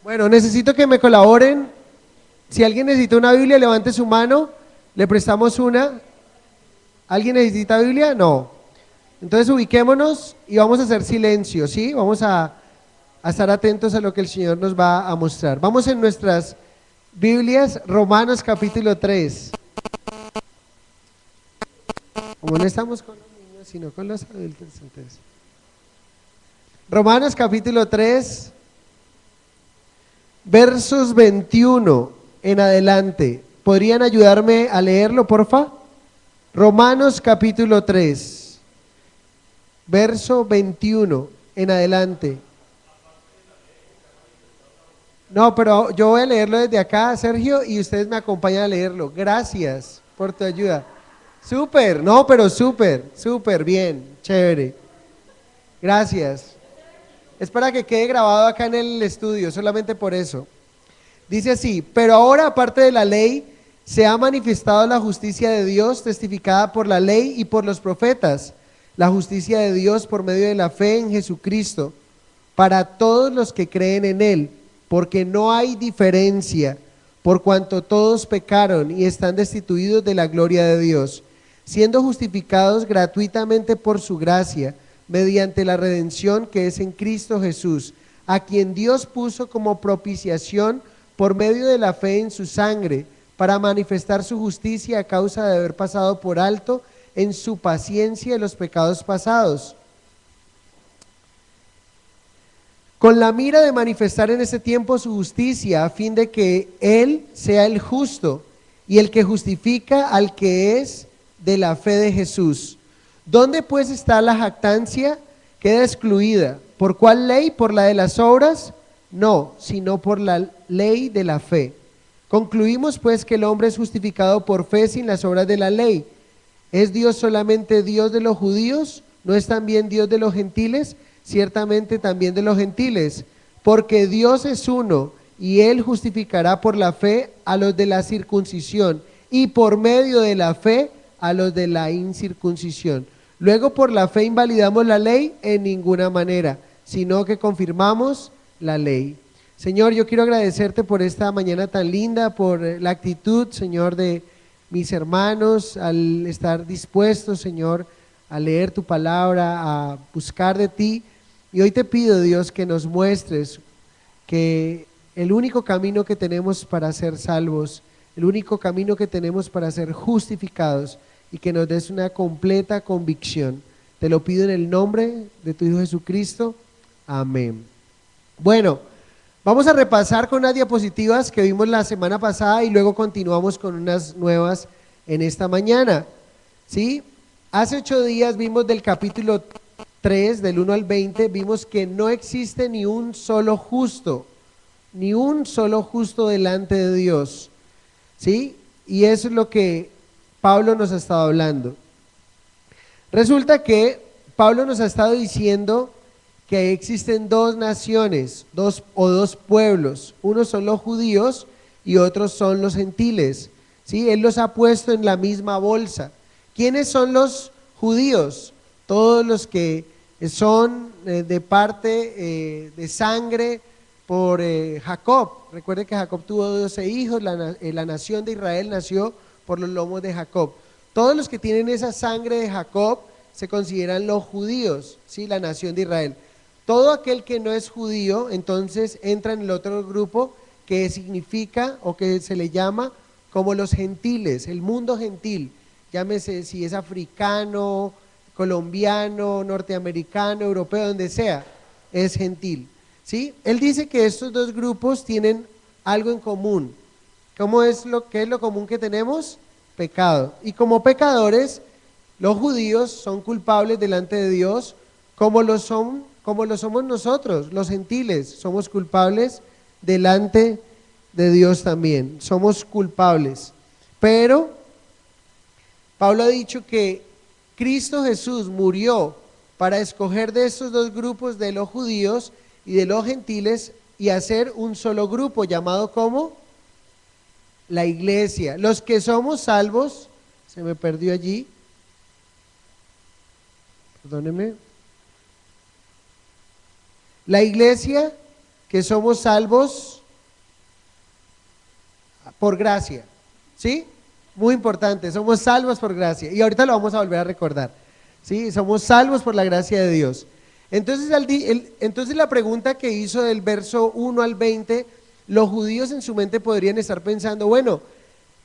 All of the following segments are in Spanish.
Bueno, necesito que me colaboren. Si alguien necesita una Biblia, levante su mano. Le prestamos una. ¿Alguien necesita Biblia? No. Entonces ubiquémonos y vamos a hacer silencio, ¿sí? Vamos a estar atentos a lo que el Señor nos va a mostrar. Vamos en nuestras Biblias, Romanos capítulo 3. Como no estamos con los niños, sino con los adultos, entonces. Romanos capítulo 3, versos 21 en adelante. ¿Podrían ayudarme a leerlo, porfa? Romanos capítulo 3, verso 21 en adelante. No, pero yo voy a leerlo desde acá, Sergio, y ustedes me acompañan a leerlo. Gracias por tu ayuda. Súper, no, pero súper bien, chévere. Gracias. Es para que quede grabado acá en el estudio, solamente por eso. Dice así: pero ahora, aparte de la ley, se ha manifestado la justicia de Dios, testificada por la ley y por los profetas, la justicia de Dios por medio de la fe en Jesucristo, para todos los que creen en Él, porque no hay diferencia, por cuanto todos pecaron y están destituidos de la gloria de Dios, siendo justificados gratuitamente por su gracia, mediante la redención que es en Cristo Jesús, a quien Dios puso como propiciación por medio de la fe en su sangre, para manifestar su justicia a causa de haber pasado por alto en su paciencia los pecados pasados, con la mira de manifestar en ese tiempo su justicia, a fin de que Él sea el justo y el que justifica al que es de la fe de Jesús. ¿Dónde pues está la jactancia? Queda excluida. ¿Por cuál ley? ¿Por la de las obras? No, sino por la ley de la fe. Concluimos pues que el hombre es justificado por fe sin las obras de la ley. ¿Es Dios solamente Dios de los judíos? ¿No es también Dios de los gentiles? Ciertamente también de los gentiles, porque Dios es uno, y Él justificará por la fe a los de la circuncisión, y por medio de la fe a los de la incircuncisión. Luego, por la fe invalidamos la ley en ninguna manera, sino que confirmamos la ley. Señor, yo quiero agradecerte por esta mañana tan linda, por la actitud, Señor, de mis hermanos, al estar dispuestos, Señor, a leer tu palabra, a buscar de ti. Y hoy te pido, Dios, que nos muestres que el único camino que tenemos para ser salvos, el único camino que tenemos para ser justificados, y que nos des una completa convicción. Te lo pido en el nombre de tu Hijo Jesucristo. Amén. Bueno, vamos a repasar con unas diapositivas que vimos la semana pasada y luego continuamos con unas nuevas en esta mañana. ¿Sí? Hace 8 días vimos del capítulo 3, del 1 al 20, vimos que no existe ni un solo justo delante de Dios, ¿sí? Y eso es lo que Pablo nos ha estado hablando. Resulta que Pablo nos ha estado diciendo que existen dos naciones, dos pueblos, unos son los judíos y otros son los gentiles, ¿sí? Él los ha puesto en la misma bolsa. ¿Quiénes son los judíos? Todos los que son de parte de sangre por Jacob. Recuerde que Jacob tuvo 12 hijos, la nación de Israel nació por los lomos de Jacob. Todos los que tienen esa sangre de Jacob se consideran los judíos, ¿sí? La nación de Israel. Todo aquel que no es judío, entonces entra en el otro grupo que significa o que se le llama como los gentiles, el mundo gentil. Llámese si es africano, colombiano, norteamericano, europeo, donde sea, es gentil, ¿sí? Él dice que estos dos grupos tienen algo en común. ¿Qué es lo común que tenemos? Pecado. Y como pecadores, los judíos son culpables delante de Dios, como lo somos nosotros, los gentiles, somos culpables delante de Dios también, somos culpables. Pero Pablo ha dicho que Cristo Jesús murió para escoger de estos dos grupos, de los judíos y de los gentiles, y hacer un solo grupo llamado como la iglesia. Los que somos salvos, se me perdió allí, perdóneme. La iglesia que somos salvos por gracia, ¿sí? Muy importante, somos salvos por gracia. Y ahorita lo vamos a volver a recordar, ¿sí? Somos salvos por la gracia de Dios. Entonces, entonces la pregunta que hizo del verso 1 al 20, los judíos en su mente podrían estar pensando, bueno,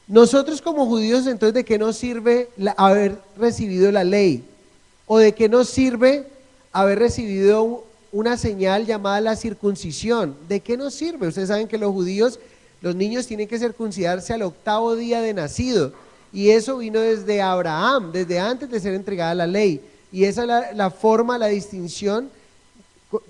nosotros como judíos, entonces, ¿de qué nos sirve haber recibido la ley? ¿O de qué nos sirve haber recibido una señal llamada la circuncisión? ¿De qué nos sirve? Ustedes saben que los judíos, los niños tienen que circuncidarse al 8º día de nacido, y eso vino desde Abraham, desde antes de ser entregada la ley, y esa es la forma, la distinción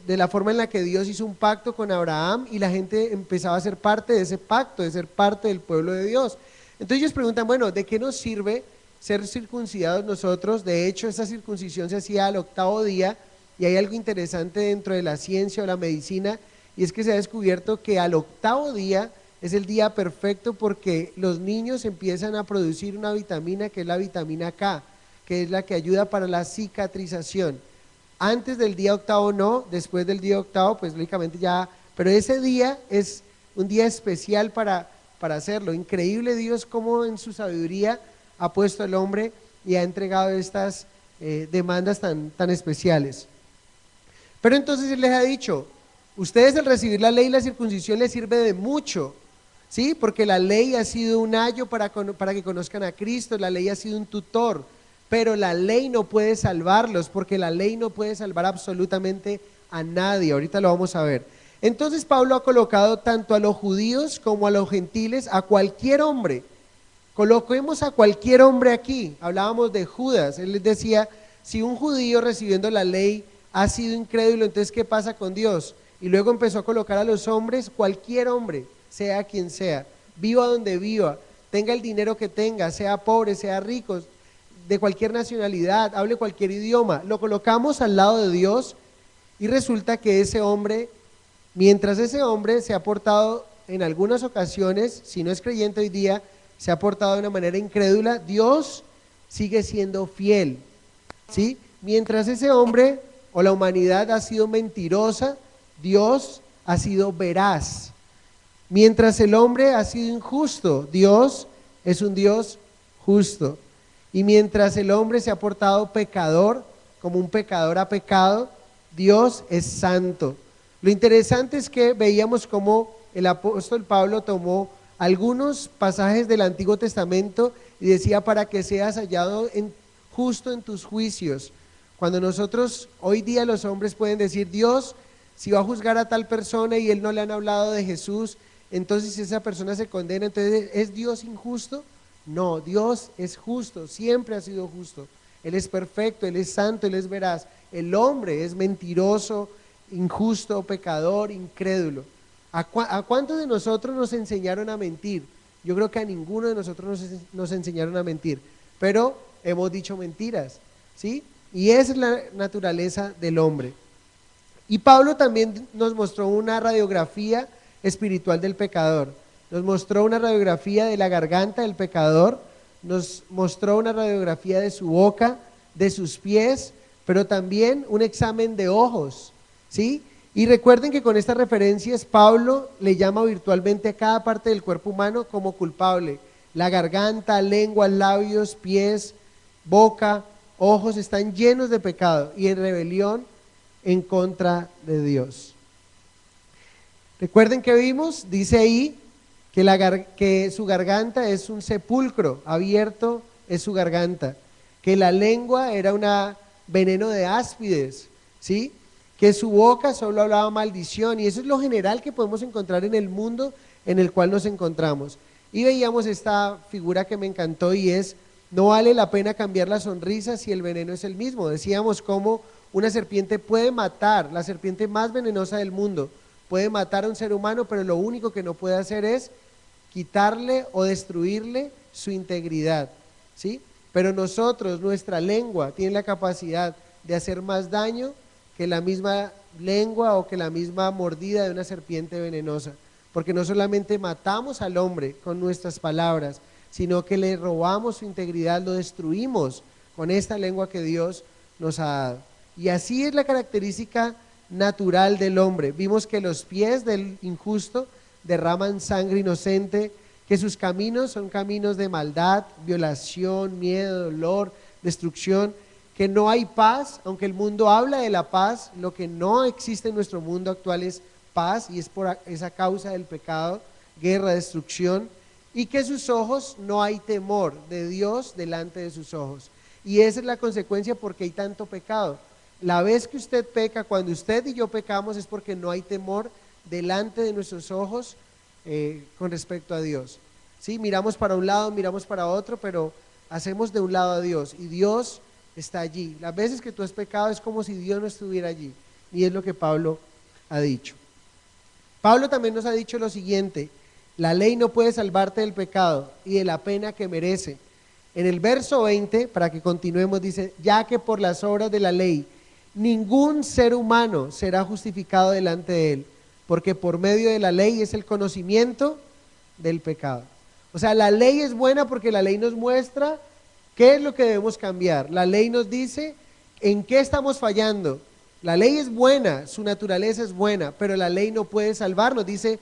de la forma en la que Dios hizo un pacto con Abraham, y la gente empezaba a ser parte de ese pacto, de ser parte del pueblo de Dios. Entonces ellos preguntan, bueno, ¿de qué nos sirve ser circuncidados nosotros? De hecho, esa circuncisión se hacía al 8º día, y hay algo interesante dentro de la ciencia o la medicina, y es que se ha descubierto que al 8º día es el día perfecto, porque los niños empiezan a producir una vitamina que es la vitamina K, que es la que ayuda para la cicatrización. Antes del día 8º no, después del día 8º pues lógicamente ya, pero ese día es un día especial para hacerlo. Increíble Dios cómo en su sabiduría ha puesto al hombre y ha entregado estas demandas tan especiales. Pero entonces Él les ha dicho, ustedes al recibir la ley, la circuncisión les sirve de mucho, ¿sí? Porque la ley ha sido un ayo para que conozcan a Cristo, la ley ha sido un tutor, pero la ley no puede salvarlos, porque la ley no puede salvar absolutamente a nadie. Ahorita lo vamos a ver. Entonces Pablo ha colocado tanto a los judíos como a los gentiles, a cualquier hombre. Coloquemos a cualquier hombre aquí. Hablábamos de Judas, él les decía, si un judío recibiendo la ley ha sido incrédulo, entonces ¿qué pasa con Dios? Y luego empezó a colocar a los hombres, cualquier hombre, sea quien sea, viva donde viva, tenga el dinero que tenga, sea pobre, sea rico, de cualquier nacionalidad, hable cualquier idioma, lo colocamos al lado de Dios, y resulta que ese hombre, mientras ese hombre se ha portado en algunas ocasiones, si no es creyente hoy día, se ha portado de una manera incrédula, Dios sigue siendo fiel, ¿sí? Mientras ese hombre o la humanidad ha sido mentirosa, Dios ha sido veraz. Mientras el hombre ha sido injusto, Dios es un Dios justo. Y mientras el hombre se ha portado pecador, como un pecador ha pecado, Dios es santo. Lo interesante es que veíamos cómo el apóstol Pablo tomó algunos pasajes del Antiguo Testamento y decía, para que seas hallado justo en tus juicios. Cuando nosotros, hoy día los hombres pueden decir, Dios, si va a juzgar a tal persona y él no le han hablado de Jesús, entonces si esa persona se condena, entonces ¿es Dios injusto? No, Dios es justo, siempre ha sido justo. Él es perfecto, Él es santo, Él es veraz. El hombre es mentiroso, injusto, pecador, incrédulo. ¿A cuántos de nosotros nos enseñaron a mentir? Yo creo que a ninguno de nosotros nos enseñaron a mentir, pero hemos dicho mentiras, ¿sí? Y esa es la naturaleza del hombre. Y Pablo también nos mostró una radiografía espiritual del pecador. Nos mostró una radiografía de la garganta del pecador, nos mostró una radiografía de su boca, de sus pies, pero también un examen de ojos, ¿sí? Y recuerden que con estas referencias Pablo le llama virtualmente a cada parte del cuerpo humano como culpable. La garganta, lengua, labios, pies, boca, ojos están llenos de pecado y en rebelión en contra de Dios. Recuerden que vimos, dice ahí, que su garganta es un sepulcro, abierto es su garganta, que la lengua era un veneno de áspides, ¿sí? Que su boca solo hablaba maldición, y eso es lo general que podemos encontrar en el mundo en el cual nos encontramos. Y veíamos esta figura que me encantó, y es, no vale la pena cambiar la sonrisa si el veneno es el mismo. Decíamos cómo una serpiente puede matar, la serpiente más venenosa del mundo, puede matar a un ser humano, pero lo único que no puede hacer es quitarle o destruirle su integridad, ¿sí? Pero nosotros, nuestra lengua tiene la capacidad de hacer más daño que la misma lengua o que la misma mordida de una serpiente venenosa, porque no solamente matamos al hombre con nuestras palabras, sino que le robamos su integridad, lo destruimos con esta lengua que Dios nos ha dado. Y así es la característica natural del hombre. Vimos que los pies del injusto derraman sangre inocente, que sus caminos son caminos de maldad, violación, miedo, dolor, destrucción, que no hay paz, aunque el mundo habla de la paz, lo que no existe en nuestro mundo actual es paz, y es por esa causa del pecado, guerra, destrucción, y que sus ojos no hay temor de Dios delante de sus ojos. Y esa es la consecuencia porque hay tanto pecado. La vez que usted peca, cuando usted y yo pecamos, es porque no hay temor delante de nuestros ojos con respecto a Dios. ¿Sí? Miramos para un lado, miramos para otro, pero hacemos de un lado a Dios, y Dios está allí. Las veces que tú has pecado es como si Dios no estuviera allí, y es lo que Pablo ha dicho. Pablo también nos ha dicho lo siguiente: la ley no puede salvarte del pecado y de la pena que merece. En el verso 20, para que continuemos, dice: ya que por las obras de la ley ningún ser humano será justificado delante de él, porque por medio de la ley es el conocimiento del pecado. O sea, la ley es buena porque la ley nos muestra qué es lo que debemos cambiar. La ley nos dice en qué estamos fallando. La ley es buena, su naturaleza es buena, pero la ley no puede salvarnos. Dice: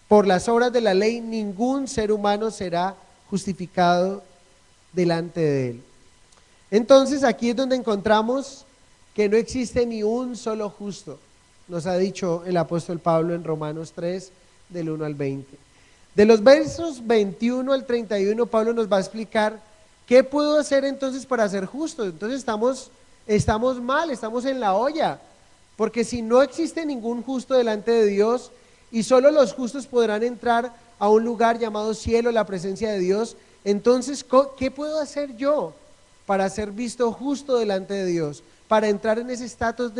por las obras de la ley ningún ser humano será justificado delante de él. Entonces aquí es donde encontramos que no existe ni un solo justo, nos ha dicho el apóstol Pablo en Romanos 3, del 1 al 20. De los versos 21 al 31, Pablo nos va a explicar qué puedo hacer entonces para ser justo. Entonces estamos mal, estamos en la olla, porque si no existe ningún justo delante de Dios, y solo los justos podrán entrar a un lugar llamado cielo, la presencia de Dios, entonces, ¿qué puedo hacer yo para ser visto justo delante de Dios? Para entrar en ese estatus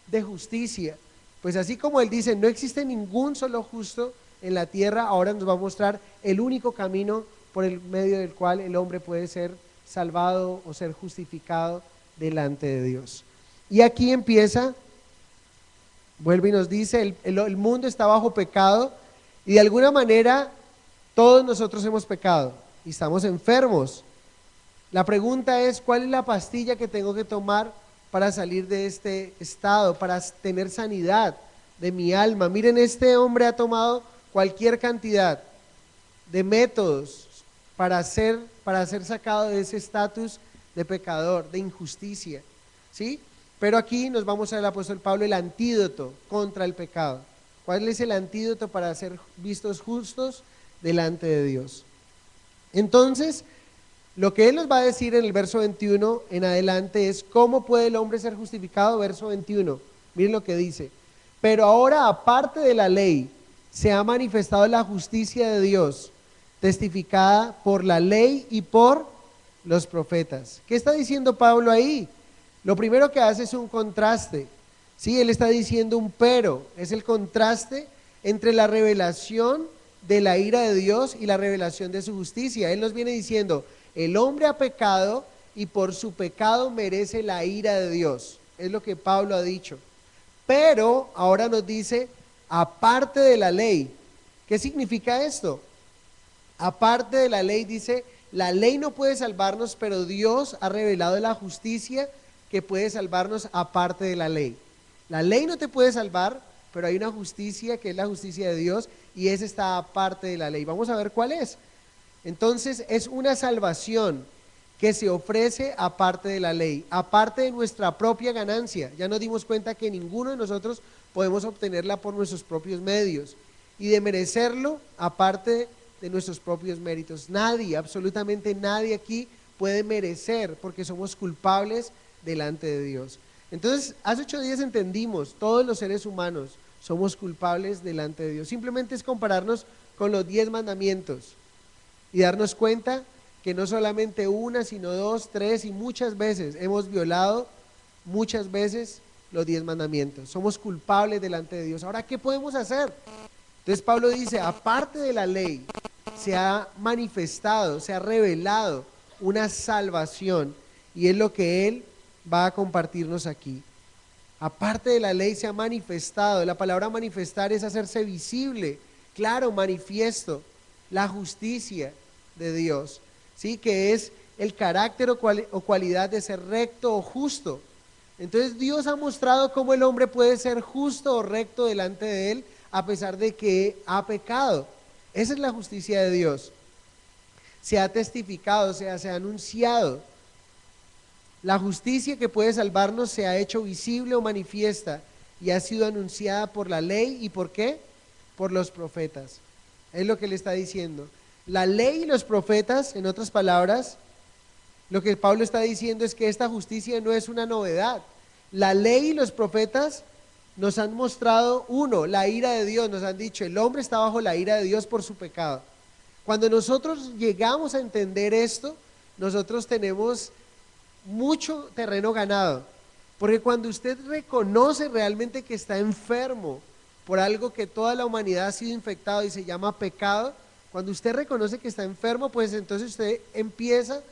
de justicia. Pues así como él dice, no existe ningún solo justo en la tierra, ahora nos va a mostrar el único camino por el medio del cual el hombre puede ser salvado o ser justificado delante de Dios. Y aquí empieza, vuelve y nos dice, el mundo está bajo pecado, y de alguna manera todos nosotros hemos pecado y estamos enfermos. La pregunta es: ¿cuál es la pastilla que tengo que tomar para salir de este estado, para tener sanidad de mi alma? Miren, este hombre ha tomado cualquier cantidad de métodos para ser sacado de ese estatus de pecador, de injusticia, ¿sí? Pero aquí nos vamos a el apóstol Pablo el antídoto contra el pecado. ¿Cuál es el antídoto para ser vistos justos delante de Dios? Entonces, lo que él nos va a decir en el verso 21 en adelante es cómo puede el hombre ser justificado. Verso 21, miren lo que dice: pero ahora, aparte de la ley, se ha manifestado la justicia de Dios, testificada por la ley y por los profetas. ¿Qué está diciendo Pablo ahí? Lo primero que hace es un contraste, ¿sí? Él está diciendo un pero, es el contraste entre la revelación de la ira de Dios y la revelación de su justicia. Él nos viene diciendo: el hombre ha pecado y por su pecado merece la ira de Dios. Es lo que Pablo ha dicho. Pero ahora nos dice, aparte de la ley. ¿Qué significa esto? Aparte de la ley, dice, la ley no puede salvarnos, pero Dios ha revelado la justicia que puede salvarnos aparte de la ley. La ley no te puede salvar, pero hay una justicia que es la justicia de Dios, y esa está aparte de la ley. Vamos a ver cuál es. Entonces, es una salvación que se ofrece aparte de la ley, aparte de nuestra propia ganancia. Ya nos dimos cuenta que ninguno de nosotros podemos obtenerla por nuestros propios medios, y de merecerlo aparte de nuestros propios méritos. Nadie, absolutamente nadie aquí puede merecer, porque somos culpables delante de Dios. Entonces, hace 8 días entendimos, todos los seres humanos somos culpables delante de Dios. Simplemente es compararnos con los 10 mandamientos y darnos cuenta que no solamente una, sino 2, 3 y muchas veces hemos violado muchas veces los 10 mandamientos. Somos culpables delante de Dios. Ahora, ¿qué podemos hacer? Entonces Pablo dice, aparte de la ley, se ha manifestado, se ha revelado una salvación, y es lo que él va a compartirnos aquí. Aparte de la ley se ha manifestado. La palabra manifestar es hacerse visible, claro, manifiesto, la justicia de Dios, ¿sí? Que es el carácter o cualidad de ser recto o justo. Entonces Dios ha mostrado cómo el hombre puede ser justo o recto delante de él a pesar de que ha pecado. Esa es la justicia de Dios. Se ha testificado, o sea, se ha anunciado. La justicia que puede salvarnos se ha hecho visible o manifiesta y ha sido anunciada por la ley. ¿Y por qué? Por los profetas. Es lo que le está diciendo. La ley y los profetas, en otras palabras, lo que Pablo está diciendo es que esta justicia no es una novedad. La ley y los profetas nos han mostrado, uno, la ira de Dios. Nos han dicho, el hombre está bajo la ira de Dios por su pecado. Cuando nosotros llegamos a entender esto, nosotros tenemos mucho terreno ganado, porque cuando usted reconoce realmente que está enfermo por algo que toda la humanidad ha sido infectado y se llama pecado, cuando usted reconoce que está enfermo, pues entonces usted empieza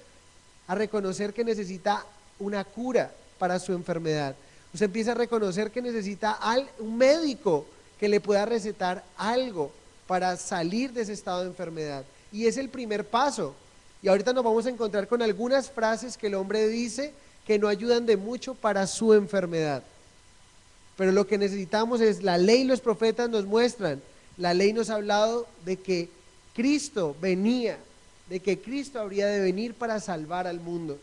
a reconocer que necesita una cura para su enfermedad. Usted empieza a reconocer que necesita un médico que le pueda recetar algo para salir de ese estado de enfermedad, y es el primer paso. Y ahorita nos vamos a encontrar con algunas frases que el hombre dice que no ayudan de mucho para su enfermedad. Pero lo que necesitamos es, la ley y los profetas nos muestran, la ley nos ha hablado de que Cristo venía, de que Cristo habría de venir para salvar al mundo.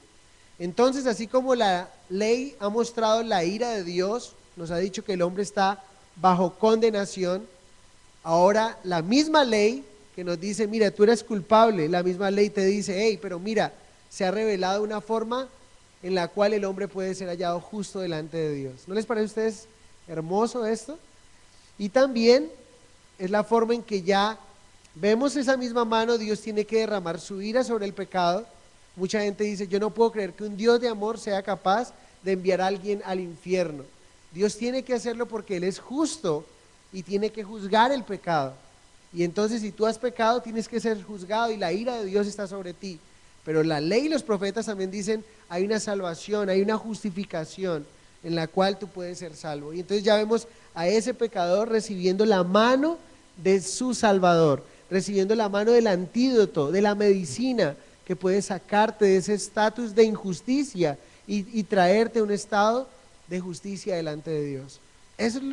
Entonces, así como la ley ha mostrado la ira de Dios, nos ha dicho que el hombre está bajo condenación, ahora la misma ley que nos dice, mira, tú eres culpable, la misma ley te dice, hey, pero mira, se ha revelado una forma en la cual el hombre puede ser hallado justo delante de Dios. ¿No les parece a ustedes hermoso esto? Y también es la forma en que ya vemos esa misma mano. Dios tiene que derramar su ira sobre el pecado. Mucha gente dice, yo no puedo creer que un Dios de amor sea capaz de enviar a alguien al infierno. Dios tiene que hacerlo porque Él es justo y tiene que juzgar el pecado. Y entonces, si tú has pecado, tienes que ser juzgado y la ira de Dios está sobre ti. Pero la ley y los profetas también dicen, hay una salvación, hay una justificación en la cual tú puedes ser salvo. Y entonces ya vemos a ese pecador recibiendo la mano de su Salvador, recibiendo la mano del antídoto, de la medicina que puede sacarte de ese estatus de injusticia y traerte a un estado de justicia delante de Dios. Eso es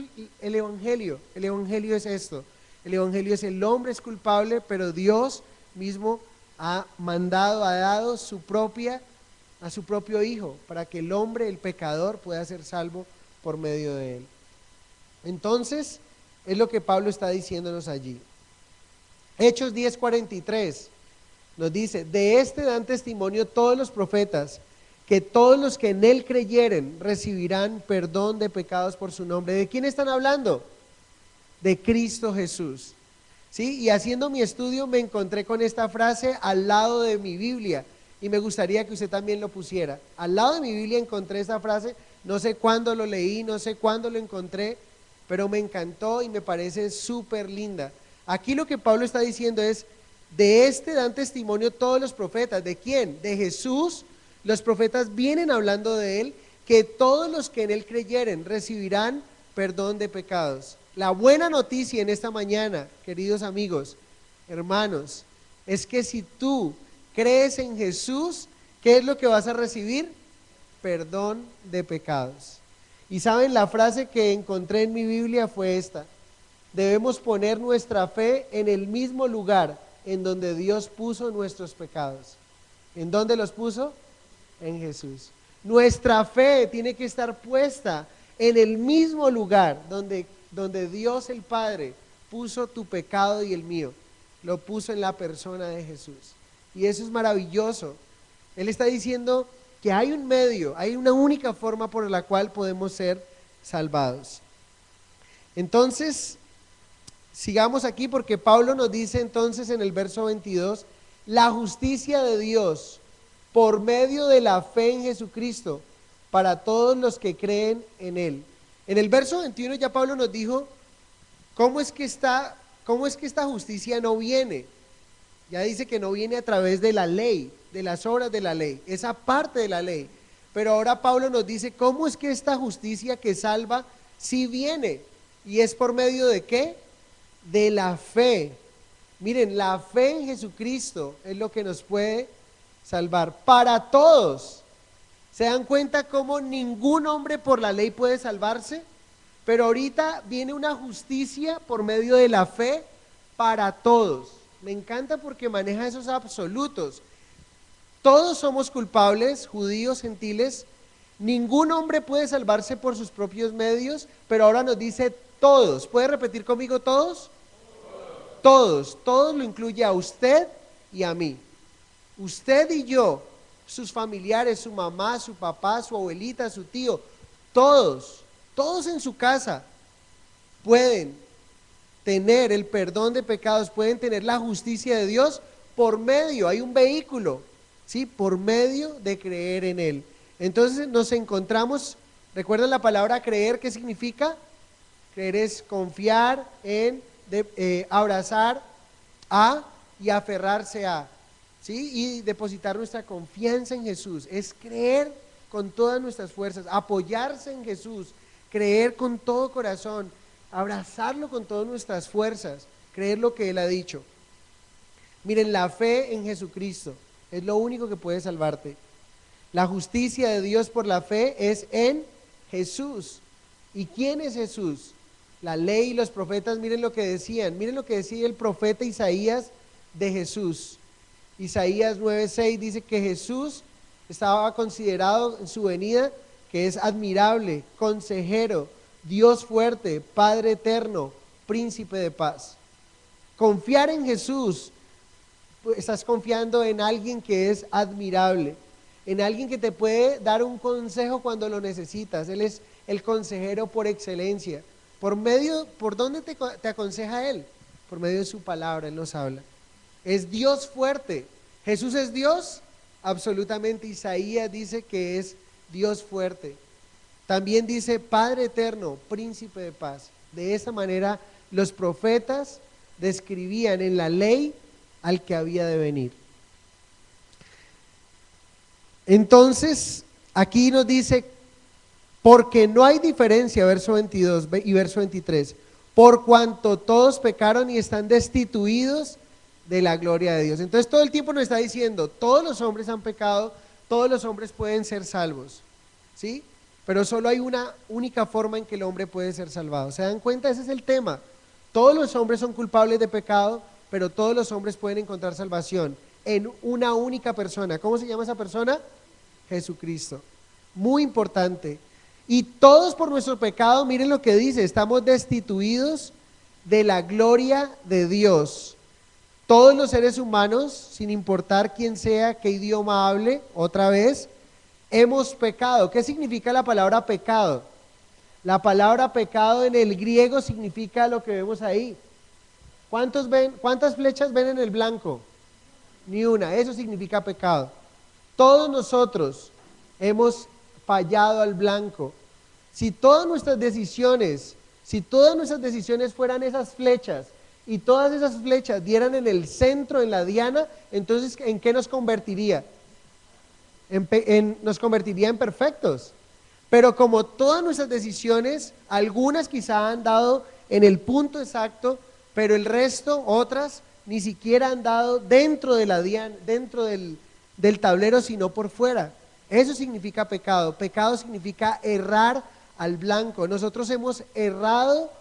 el Evangelio. El Evangelio es esto. El Evangelio es el hombre es culpable, pero Dios mismo ha mandado, ha dado a su propio Hijo, para que el hombre, el pecador, pueda ser salvo por medio de él. Entonces, es lo que Pablo está diciéndonos allí. Hechos 10:43 nos dice, de este dan testimonio todos los profetas, que todos los que en él creyeren recibirán perdón de pecados por su nombre. ¿De quién están hablando? De Cristo Jesús. ¿Sí? Y haciendo mi estudio me encontré con esta frase al lado de mi Biblia, y me gustaría que usted también lo pusiera. Al lado de mi Biblia encontré esta frase, no sé cuándo lo leí, no sé cuándo lo encontré, pero me encantó y me parece súper linda. Aquí lo que Pablo está diciendo es, de este dan testimonio todos los profetas. ¿De quién? De Jesús. Los profetas vienen hablando de él, que todos los que en él creyeren recibirán perdón de pecados. La buena noticia en esta mañana, queridos amigos, hermanos, es que si tú crees en Jesús, ¿qué es lo que vas a recibir? Perdón de pecados. Y saben, la frase que encontré en mi Biblia fue esta: debemos poner nuestra fe en el mismo lugar en donde Dios puso nuestros pecados. ¿En dónde los puso? En Jesús. Nuestra fe tiene que estar puesta en el mismo lugar donde Dios el Padre puso tu pecado y el mío. Lo puso en la persona de Jesús. Y eso es maravilloso. Él está diciendo que hay un medio, hay una única forma por la cual podemos ser salvados. Entonces, sigamos aquí, porque Pablo nos dice entonces en el verso 22, la justicia de Dios por medio de la fe en Jesucristo para todos los que creen en Él. En el verso 21 ya Pablo nos dijo cómo es que esta justicia no viene. Ya dice que no viene a través de la ley, de las obras de la ley, esa parte de la ley. Pero ahora Pablo nos dice cómo es que esta justicia que salva sí viene. ¿Y es por medio de qué? De la fe. Miren, la fe en Jesucristo es lo que nos puede salvar para todos. ¿Se dan cuenta cómo ningún hombre por la ley puede salvarse? Pero ahorita viene una justicia por medio de la fe para todos. Me encanta porque maneja esos absolutos. Todos somos culpables, judíos, gentiles. Ningún hombre puede salvarse por sus propios medios, pero ahora nos dice todos. ¿Puede repetir conmigo todos? Todos, todos lo incluye a usted y a mí. Usted y yo, sus familiares, su mamá, su papá, su abuelita, su tío, todos en su casa pueden tener el perdón de pecados, pueden tener la justicia de Dios por medio, hay un vehículo, ¿sí? Por medio de creer en Él. Entonces nos encontramos, ¿recuerdan la palabra creer? ¿Qué significa? Creer es confiar en, abrazar a y aferrarse a, ¿sí? Y depositar nuestra confianza en Jesús, es creer con todas nuestras fuerzas, apoyarse en Jesús, creer con todo corazón, abrazarlo con todas nuestras fuerzas, creer lo que Él ha dicho. Miren, la fe en Jesucristo es lo único que puede salvarte. La justicia de Dios por la fe es en Jesús. ¿Y quién es Jesús? La ley y los profetas, miren lo que decían, miren lo que decía el profeta Isaías de Jesús. Isaías 9:6 dice que Jesús estaba considerado en su venida que es admirable, consejero, Dios fuerte, Padre eterno, príncipe de paz. Confiar en Jesús, pues estás confiando en alguien que es admirable, en alguien que te puede dar un consejo cuando lo necesitas. Él es el consejero por excelencia. ¿Por dónde te aconseja Él? Por medio de su palabra, Él nos habla. Es Dios fuerte. ¿Jesús es Dios? Absolutamente. Isaías dice que es Dios fuerte. También dice Padre eterno, príncipe de paz. De esa manera los profetas describían en la ley al que había de venir. Entonces, aquí nos dice, porque no hay diferencia, verso 22 y verso 23, por cuanto todos pecaron y están destituidos de la gloria de Dios. Entonces todo el tiempo nos está diciendo, todos los hombres han pecado, todos los hombres pueden ser salvos, ¿sí? Pero solo hay una única forma en que el hombre puede ser salvado. ¿Se dan cuenta? Ese es el tema. Todos los hombres son culpables de pecado, pero todos los hombres pueden encontrar salvación en una única persona. ¿Cómo se llama esa persona? Jesucristo. Muy importante. Y todos por nuestro pecado, miren lo que dice, estamos destituidos de la gloria de Dios. Todos los seres humanos, sin importar quién sea, qué idioma hable, otra vez, hemos pecado. ¿Qué significa la palabra pecado? La palabra pecado en el griego significa lo que vemos ahí. ¿Cuántas flechas ven en el blanco? Ni una, eso significa pecado. Todos nosotros hemos fallado al blanco. Si todas nuestras decisiones fueran esas flechas y todas esas flechas dieran en el centro, en la diana, entonces ¿en qué nos convertiría? Nos convertiría en perfectos. Pero como todas nuestras decisiones, algunas quizá han dado en el punto exacto, pero el resto, otras, ni siquiera han dado dentro de la diana, dentro del tablero, sino por fuera. Eso significa pecado. Pecado significa errar al blanco. Nosotros hemos errado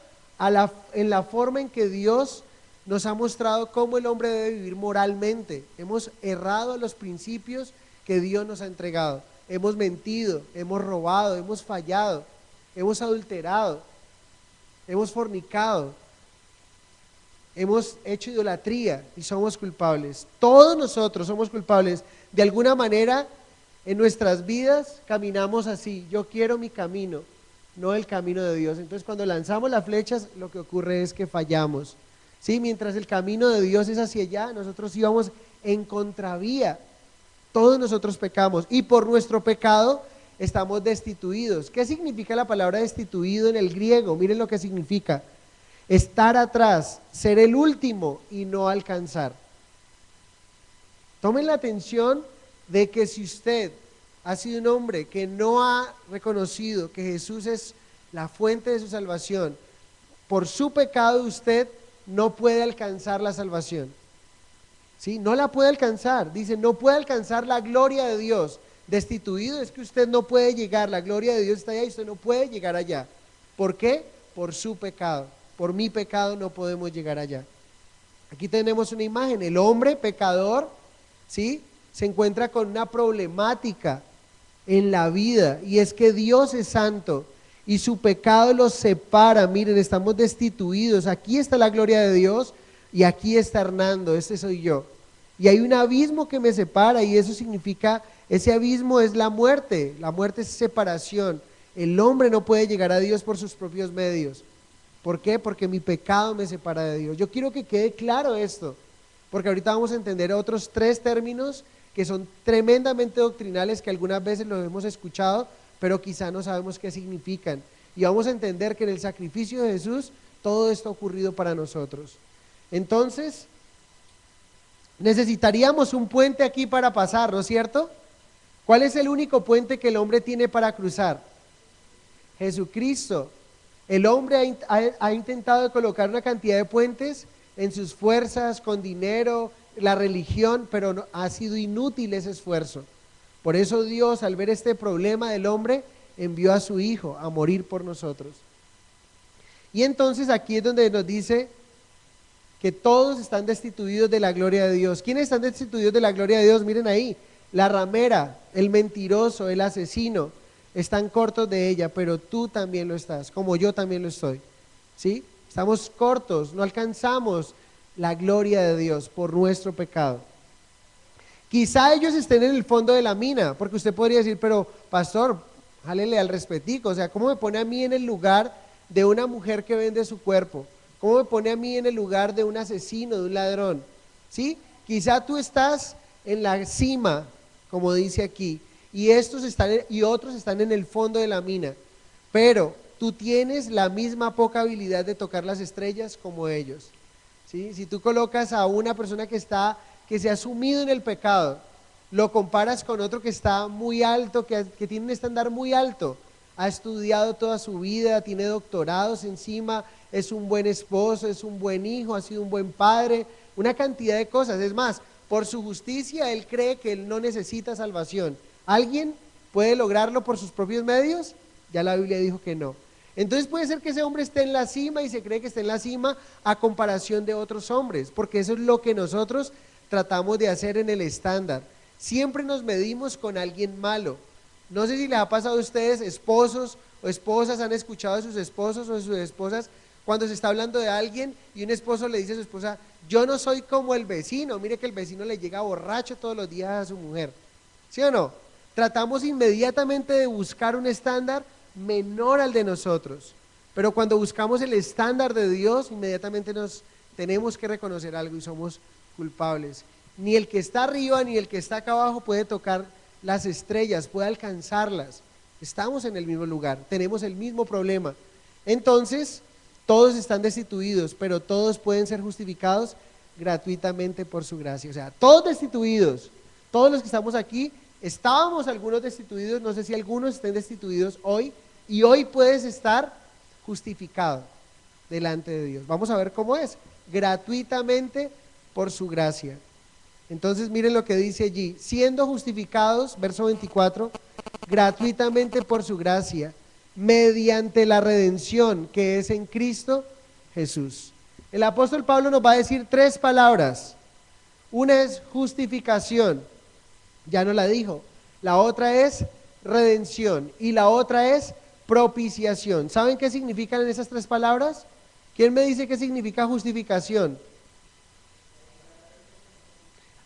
en la forma en que Dios nos ha mostrado cómo el hombre debe vivir moralmente. Hemos errado a los principios que Dios nos ha entregado. Hemos mentido, hemos robado, hemos fallado, hemos adulterado, hemos fornicado, hemos hecho idolatría y somos culpables. Todos nosotros somos culpables. De alguna manera en nuestras vidas caminamos así. Yo quiero mi camino, no el camino de Dios. Entonces cuando lanzamos las flechas, lo que ocurre es que fallamos, ¿sí? Mientras el camino de Dios es hacia allá, nosotros íbamos en contravía. Todos nosotros pecamos y por nuestro pecado estamos destituidos. ¿Qué significa la palabra destituido en el griego? Miren lo que significa. Estar atrás, ser el último y no alcanzar. Tomen la atención de que si usted ha sido un hombre que no ha reconocido que Jesús es la fuente de su salvación, por su pecado usted no puede alcanzar la salvación. ¿Sí? No la puede alcanzar. Dice, no puede alcanzar la gloria de Dios. Destituido es que usted no puede llegar. La gloria de Dios está allá y usted no puede llegar allá. ¿Por qué? Por su pecado. Por mi pecado no podemos llegar allá. Aquí tenemos una imagen, el hombre pecador, ¿sí? Se encuentra con una problemática en la vida, y es que Dios es santo y su pecado los separa. Miren, estamos destituidos. Aquí está la gloria de Dios y aquí está Hernando, este soy yo. Y hay un abismo que me separa, y eso significa, ese abismo es la muerte es separación. El hombre no puede llegar a Dios por sus propios medios. ¿Por qué? Porque mi pecado me separa de Dios. Yo quiero que quede claro esto, porque ahorita vamos a entender otros 3 términos que son tremendamente doctrinales, que algunas veces los hemos escuchado, pero quizá no sabemos qué significan. Y vamos a entender que en el sacrificio de Jesús todo esto ha ocurrido para nosotros. Entonces, necesitaríamos un puente aquí para pasar, ¿no es cierto? ¿Cuál es el único puente que el hombre tiene para cruzar? Jesucristo. El hombre ha intentado colocar una cantidad de puentes en sus fuerzas, con dinero, la religión, pero no, ha sido inútil ese esfuerzo. Por eso Dios, al ver este problema del hombre, envió a su Hijo a morir por nosotros. Y entonces aquí es donde nos dice que todos están destituidos de la gloria de Dios. ¿Quiénes están destituidos de la gloria de Dios? Miren ahí, la ramera, el mentiroso, el asesino, están cortos de ella, pero tú también lo estás, como yo también lo estoy, ¿sí? Estamos cortos, no alcanzamos la gloria de Dios por nuestro pecado. Quizá ellos estén en el fondo de la mina, porque usted podría decir, pero pastor, jálele al respetico, o sea, ¿cómo me pone a mí en el lugar de una mujer que vende su cuerpo? ¿Cómo me pone a mí en el lugar de un asesino, de un ladrón? ¿Sí? Quizá tú estás en la cima, como dice aquí, y otros están en el fondo de la mina, pero tú tienes la misma poca habilidad de tocar las estrellas como ellos, ¿sí? Si tú colocas a una persona que se ha sumido en el pecado, lo comparas con otro que está muy alto, que tiene un estándar muy alto, ha estudiado toda su vida, tiene doctorados encima, es un buen esposo, es un buen hijo, ha sido un buen padre, una cantidad de cosas. Es más, por su justicia él cree que él no necesita salvación. ¿Alguien puede lograrlo por sus propios medios? Ya la Biblia dijo que no. Entonces puede ser que ese hombre esté en la cima y se cree que está en la cima a comparación de otros hombres, porque eso es lo que nosotros tratamos de hacer en el estándar. Siempre nos medimos con alguien malo. No sé si les ha pasado a ustedes, esposos o esposas, han escuchado a sus esposos o a sus esposas cuando se está hablando de alguien y un esposo le dice a su esposa, yo no soy como el vecino, mire que el vecino le llega borracho todos los días a su mujer, ¿sí o no? Tratamos inmediatamente de buscar un estándar menor al de nosotros, pero cuando buscamos el estándar de Dios, inmediatamente nos tenemos que reconocer algo y somos culpables. Ni el que está arriba ni el que está acá abajo puede tocar las estrellas, puede alcanzarlas. Estamos en el mismo lugar, tenemos el mismo problema. Entonces, todos están destituidos, pero todos pueden ser justificados gratuitamente por su gracia. O sea, todos destituidos, todos los que estamos aquí, estábamos algunos destituidos, no sé si algunos estén destituidos hoy, y hoy puedes estar justificado delante de Dios. Vamos a ver cómo es, gratuitamente por su gracia. Entonces miren lo que dice allí, siendo justificados, verso 24, gratuitamente por su gracia, mediante la redención que es en Cristo Jesús. El apóstol Pablo nos va a decir 3 palabras. Una es justificación, ya no la dijo. La otra es redención y la otra es propiciación. ¿Saben qué significan esas 3 palabras? ¿Quién me dice qué significa justificación?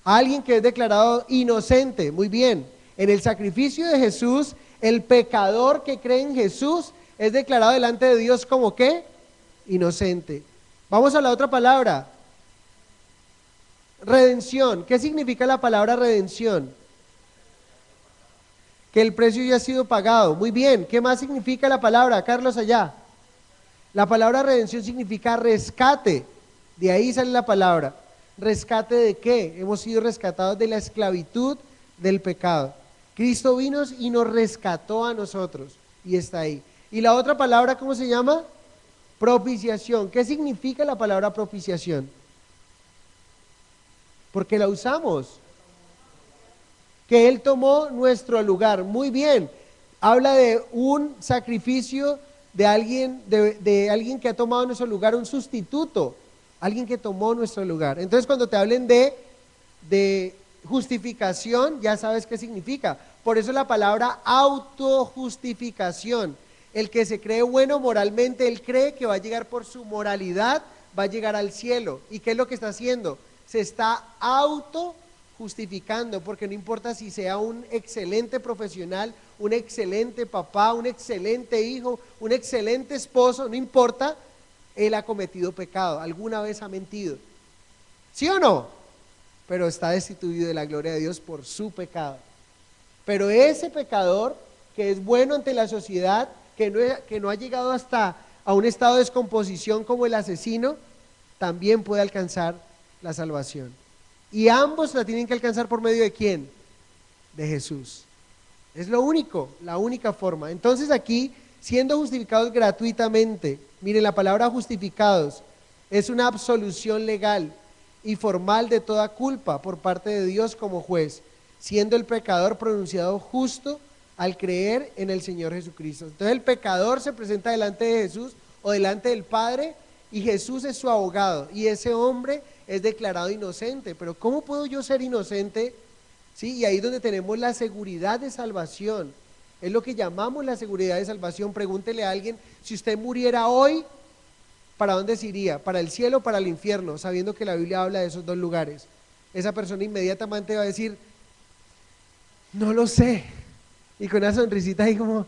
Alguien que es declarado inocente. Muy bien. En el sacrificio de Jesús, el pecador que cree en Jesús es declarado delante de Dios como ¿qué? Inocente. Vamos a la otra palabra. Redención. ¿Qué significa la palabra redención? Que el precio ya ha sido pagado. Muy bien. ¿Qué más significa la palabra, Carlos, allá? La palabra redención significa rescate. De ahí sale la palabra. ¿Rescate de qué? Hemos sido rescatados de la esclavitud del pecado. Cristo vino y nos rescató a nosotros y está ahí. ¿Y la otra palabra cómo se llama? Propiciación. ¿Qué significa la palabra propiciación? Porque la usamos. Que Él tomó nuestro lugar. Muy bien. Habla de un sacrificio de alguien que ha tomado nuestro lugar, un sustituto. alguien que tomó nuestro lugar. Entonces cuando te hablen de justificación, ya sabes qué significa. Por eso la palabra autojustificación. El que se cree bueno moralmente, él cree que va a llegar por su moralidad, va a llegar al cielo. ¿Y qué es lo que está haciendo? Se está autojustificando, porque no importa si sea un excelente profesional, un excelente papá, un excelente hijo, un excelente esposo, no importa, él ha cometido pecado, alguna vez ha mentido. ¿Sí o no? Pero está destituido de la gloria de Dios por su pecado. Pero ese pecador que es bueno ante la sociedad, que no ha llegado hasta a un estado de descomposición como el asesino, también puede alcanzar la salvación. Y ambos la tienen que alcanzar por medio de ¿quién? De Jesús. Es lo único, la única forma. Entonces aquí, siendo justificados gratuitamente, miren, la palabra justificados es una absolución legal y formal de toda culpa por parte de Dios como juez, siendo el pecador pronunciado justo al creer en el Señor Jesucristo. Entonces el pecador se presenta delante de Jesús o delante del Padre y Jesús es su abogado y ese hombre es declarado inocente. Pero ¿cómo puedo yo ser inocente? ¿Sí? Y ahí es donde tenemos la seguridad de salvación. Es lo que llamamos la seguridad de salvación. Pregúntele a alguien, si usted muriera hoy, ¿para dónde se iría? ¿Para el cielo o para el infierno? Sabiendo que la Biblia habla de esos dos lugares. Esa persona inmediatamente va a decir, no lo sé. Y con una sonrisita ahí como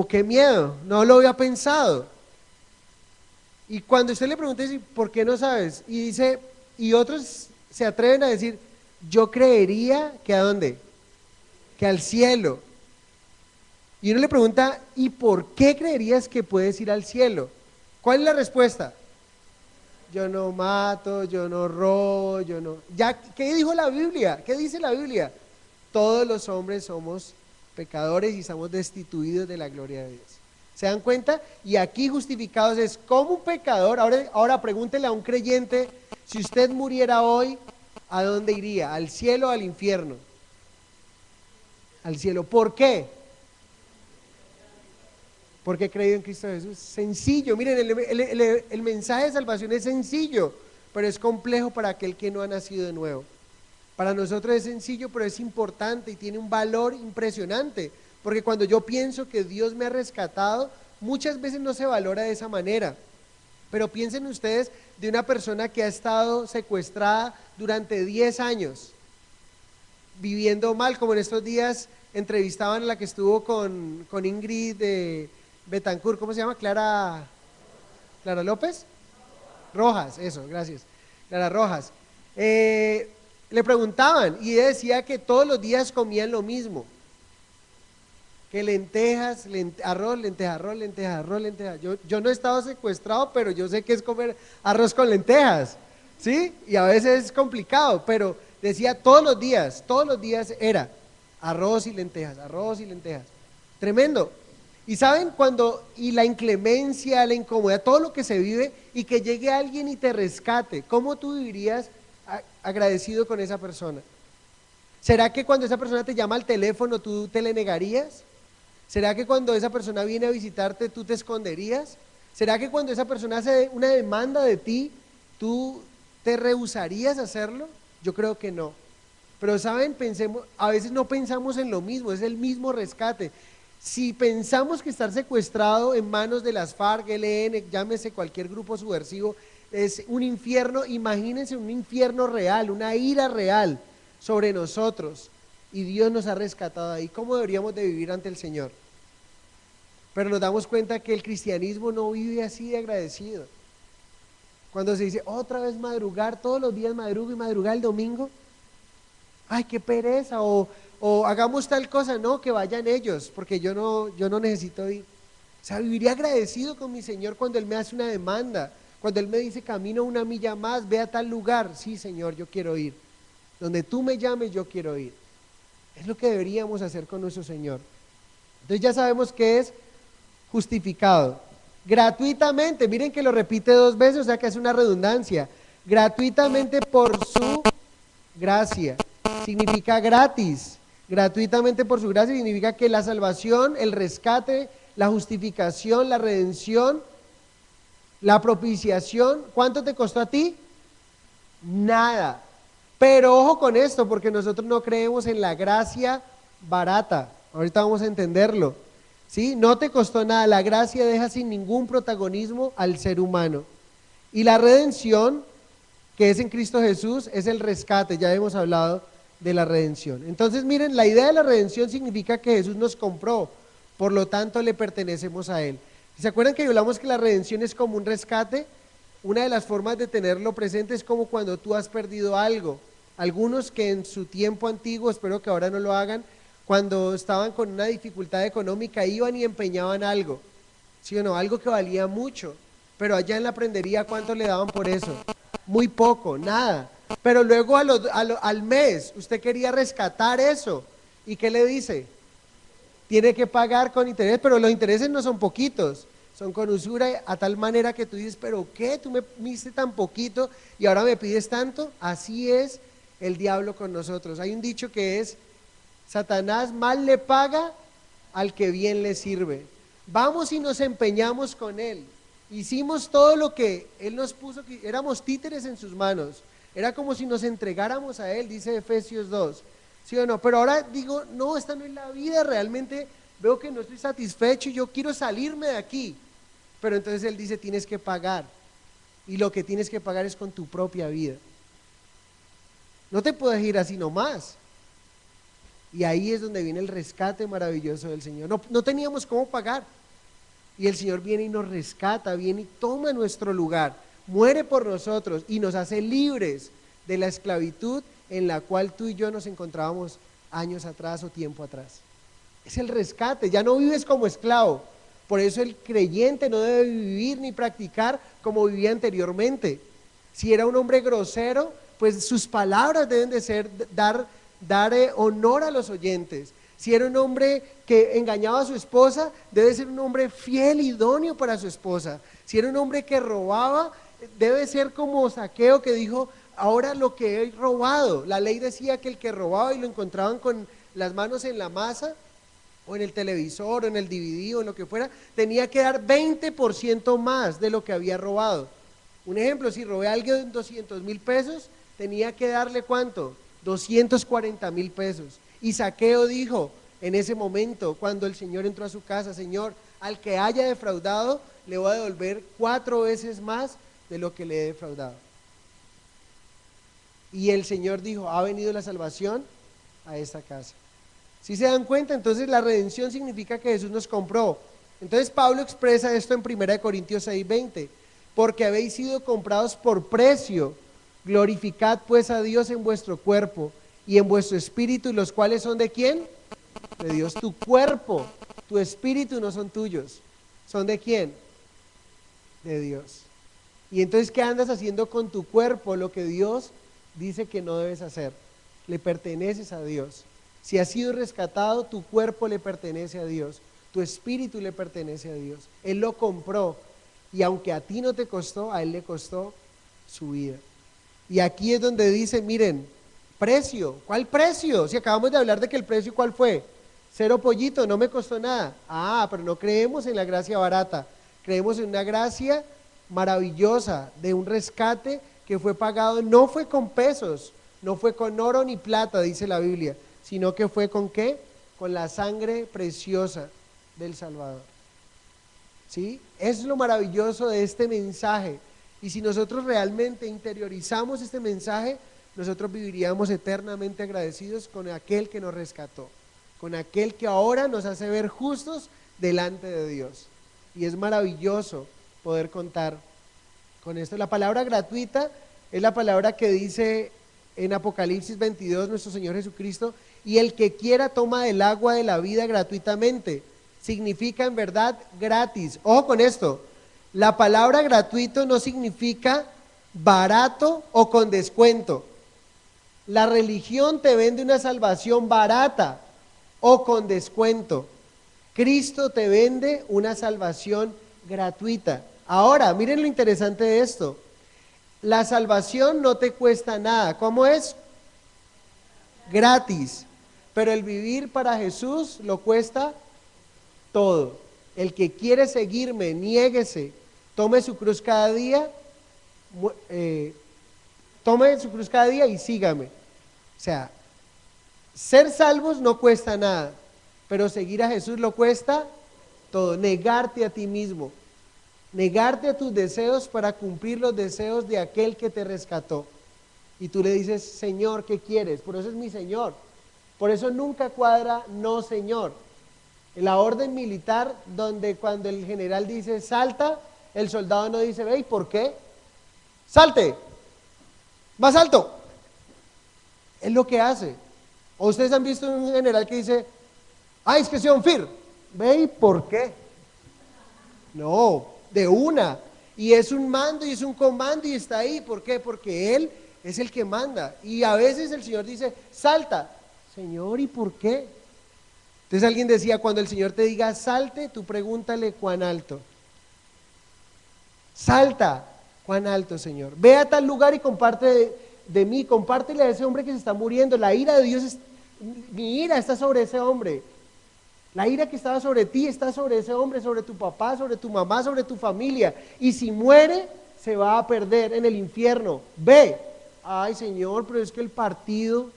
qué miedo, no lo había pensado. Y cuando usted le pregunta, ¿por qué no sabes? Y dice, y otros se atreven a decir, yo creería que ¿a dónde? Que al cielo. Y uno le pregunta, ¿y por qué creerías que puedes ir al cielo? ¿Cuál es la respuesta? Yo no mato, yo no robo, yo no... Ya, ¿qué dijo la Biblia? ¿Qué dice la Biblia? Todos los hombres somos pecadores y estamos destituidos de la gloria de Dios. ¿Se dan cuenta? Y aquí justificados es como un pecador. Ahora pregúntele a un creyente, si usted muriera hoy, ¿a dónde iría? ¿Al cielo o al infierno? Al cielo. ¿Por qué? Porque he creído en Cristo Jesús. Sencillo, miren, el mensaje de salvación es sencillo, pero es complejo para aquel que no ha nacido de nuevo. Para nosotros es sencillo, pero es importante y tiene un valor impresionante, porque cuando yo pienso que Dios me ha rescatado, muchas veces no se valora de esa manera. Pero piensen ustedes de una persona que ha estado secuestrada durante 10 años, viviendo mal, como en estos días entrevistaban a la que estuvo con Ingrid de Betancourt, ¿cómo se llama? Clara López Rojas, eso, gracias, Clara Rojas. Le preguntaban y ella decía que todos los días comían lo mismo, que lentejas, arroz, lentejas, arroz, lentejas, arroz, lentejas. Yo no he estado secuestrado, pero yo sé que es comer arroz con lentejas, ¿sí? Y a veces es complicado, pero decía todos los días era arroz y lentejas, arroz y lentejas. Tremendo. Y saben, y la inclemencia, la incomodidad, todo lo que se vive, y que llegue alguien y te rescate, ¿cómo tú vivirías agradecido con esa persona? ¿Será que cuando esa persona te llama al teléfono tú te le negarías? ¿Será que cuando esa persona viene a visitarte tú te esconderías? ¿Será que cuando esa persona hace una demanda de ti tú te rehusarías a hacerlo? Yo creo que no. Pero saben, a veces no pensamos en lo mismo, es el mismo rescate. Si pensamos que estar secuestrado en manos de las FARC, ELN, llámese cualquier grupo subversivo, es un infierno, imagínense un infierno real, una ira real sobre nosotros, y Dios nos ha rescatado ahí. ¿Cómo deberíamos de vivir ante el Señor? Pero nos damos cuenta que el cristianismo no vive así de agradecido. Cuando se dice otra vez madrugar, todos los días madrugo y madrugar el domingo, ay, qué pereza, o hagamos tal cosa, no, que vayan ellos, porque yo no necesito ir. O sea, viviría agradecido con mi Señor cuando Él me hace una demanda, cuando Él me dice camino una milla más, ve a tal lugar, sí Señor, yo quiero ir, donde tú me llames yo quiero ir. Es lo que deberíamos hacer con nuestro Señor. Entonces ya sabemos que es justificado gratuitamente, miren que lo repite 2 veces, o sea que es una redundancia, gratuitamente por su gracia, significa gratis, gratuitamente por su gracia significa que la salvación, el rescate, la justificación, la redención La propiciación, ¿cuánto te costó a ti? Nada. Pero ojo con esto, porque nosotros no creemos en la gracia barata. Ahorita vamos a entenderlo. ¿Sí? No te costó nada. La gracia deja sin ningún protagonismo al ser humano. Y la redención, que es en Cristo Jesús, es el rescate. Ya hemos hablado de la redención. Entonces, miren, la idea de la redención significa que Jesús nos compró, por lo tanto le pertenecemos a Él. ¿Se acuerdan que hablamos que la redención es como un rescate? Una de las formas de tenerlo presente es como cuando tú has perdido algo. Algunos que en su tiempo antiguo, espero que ahora no lo hagan, cuando estaban con una dificultad económica iban y empeñaban algo, ¿sí o no? Algo que valía mucho, pero allá en la prendería, ¿cuánto le daban por eso? Muy poco, nada. Pero luego al mes usted quería rescatar eso, ¿y qué le dice? Tiene que pagar con interés, pero los intereses no son poquitos, son con usura, a tal manera que tú dices, pero ¿qué? Tú me diste tan poquito y ahora me pides tanto. Así es el diablo con nosotros. Hay un dicho que es, Satanás mal le paga al que bien le sirve. Vamos y nos empeñamos con él. Hicimos todo lo que él nos puso, éramos títeres en sus manos. Era como si nos entregáramos a él, dice Efesios 2. ¿Sí o no? Pero ahora digo, no, esta no es la vida, realmente veo que no estoy satisfecho y yo quiero salirme de aquí. Pero entonces él dice, tienes que pagar. Y lo que tienes que pagar es con tu propia vida. No te puedes ir así nomás. Y ahí es donde viene el rescate maravilloso del Señor. No teníamos cómo pagar. Y el Señor viene y nos rescata, viene y toma nuestro lugar, muere por nosotros y nos hace libres de la esclavitud en la cual tú y yo nos encontrábamos años atrás o tiempo atrás. Es el rescate, ya no vives como esclavo. Por eso el creyente no debe vivir ni practicar como vivía anteriormente. Si era un hombre grosero, pues sus palabras deben de ser dar honor a los oyentes. Si era un hombre que engañaba a su esposa, debe ser un hombre fiel, idóneo para su esposa. Si era un hombre que robaba, debe ser como Zaqueo, que dijo, ahora lo que he robado. La ley decía que el que robaba y lo encontraban con las manos en la masa, o en el televisor, o en el DVD, o en lo que fuera, tenía que dar 20% más de lo que había robado. Un ejemplo, si robé a alguien 200,000 pesos, tenía que darle ¿cuánto? 240,000 pesos. Y Zaqueo dijo en ese momento, cuando el Señor entró a su casa, Señor, al que haya defraudado, le voy a devolver 4 veces más de lo que le he defraudado. Y el Señor dijo, ha venido la salvación a esta casa. ¿Sí se dan cuenta? Entonces la redención significa que Jesús nos compró. Entonces Pablo expresa esto en 1 Corintios 6:20, porque habéis sido comprados por precio, glorificad pues a Dios en vuestro cuerpo y en vuestro espíritu, los cuales son ¿de quién? De Dios. Tu cuerpo, tu espíritu no son tuyos, ¿son de quién? De Dios. Y entonces, ¿qué andas haciendo con tu cuerpo? Lo que Dios dice que no debes hacer. Le perteneces a Dios. Si has sido rescatado, tu cuerpo le pertenece a Dios, tu espíritu le pertenece a Dios. Él lo compró y aunque a ti no te costó, a Él le costó su vida. Y aquí es donde dice, miren, precio, ¿cuál precio? Si acabamos de hablar de que el precio, ¿cuál fue? 0 pollito, no me costó nada. Pero no creemos en la gracia barata, creemos en una gracia maravillosa, de un rescate que fue pagado, no fue con pesos, no fue con oro ni plata, dice la Biblia, sino que fue con ¿qué? Con la sangre preciosa del Salvador. ¿Sí? Es lo maravilloso de este mensaje. Y si nosotros realmente interiorizamos este mensaje, nosotros viviríamos eternamente agradecidos con aquel que nos rescató, con aquel que ahora nos hace ver justos delante de Dios. Y es maravilloso poder contar con esto. La palabra gratuita es la palabra que dice en Apocalipsis 22 nuestro Señor Jesucristo, y el que quiera toma del agua de la vida gratuitamente. Significa en verdad gratis. Ojo con esto, la palabra gratuito no significa barato o con descuento. La religión te vende una salvación barata o con descuento. Cristo te vende una salvación gratuita. Ahora, miren lo interesante de esto. La salvación no te cuesta nada. ¿Cómo es? Gratis. Pero el vivir para Jesús lo cuesta todo. El que quiere seguirme, niéguese, tome su cruz cada día, tome su cruz cada día y sígame. O sea, ser salvos no cuesta nada, pero seguir a Jesús lo cuesta todo. Negarte a ti mismo, negarte a tus deseos para cumplir los deseos de aquel que te rescató. Y tú le dices, Señor, ¿qué quieres? Por eso es mi Señor. Por eso nunca cuadra no Señor. En la orden militar, donde cuando el general dice salta, el soldado no dice, ve, ¿y por qué? Salte, más alto. Es lo que hace. ¿O ustedes han visto un general que dice, ay, es que soy un FIR? Ve, ¿y por qué? No, de una. Y es un mando y es un comando y está ahí. ¿Por qué? Porque Él es el que manda. Y a veces el Señor dice, salta. Señor, ¿y por qué? Entonces alguien decía, cuando el Señor te diga salte, tú pregúntale cuán alto. Salta, cuán alto, Señor. Ve a tal lugar y comparte de mí, compártele a ese hombre que se está muriendo. La ira de Dios, mi ira está sobre ese hombre. La ira que estaba sobre ti está sobre ese hombre, sobre tu papá, sobre tu mamá, sobre tu familia. Y si muere, se va a perder en el infierno. Ve. Ay, Señor, pero es que el partido,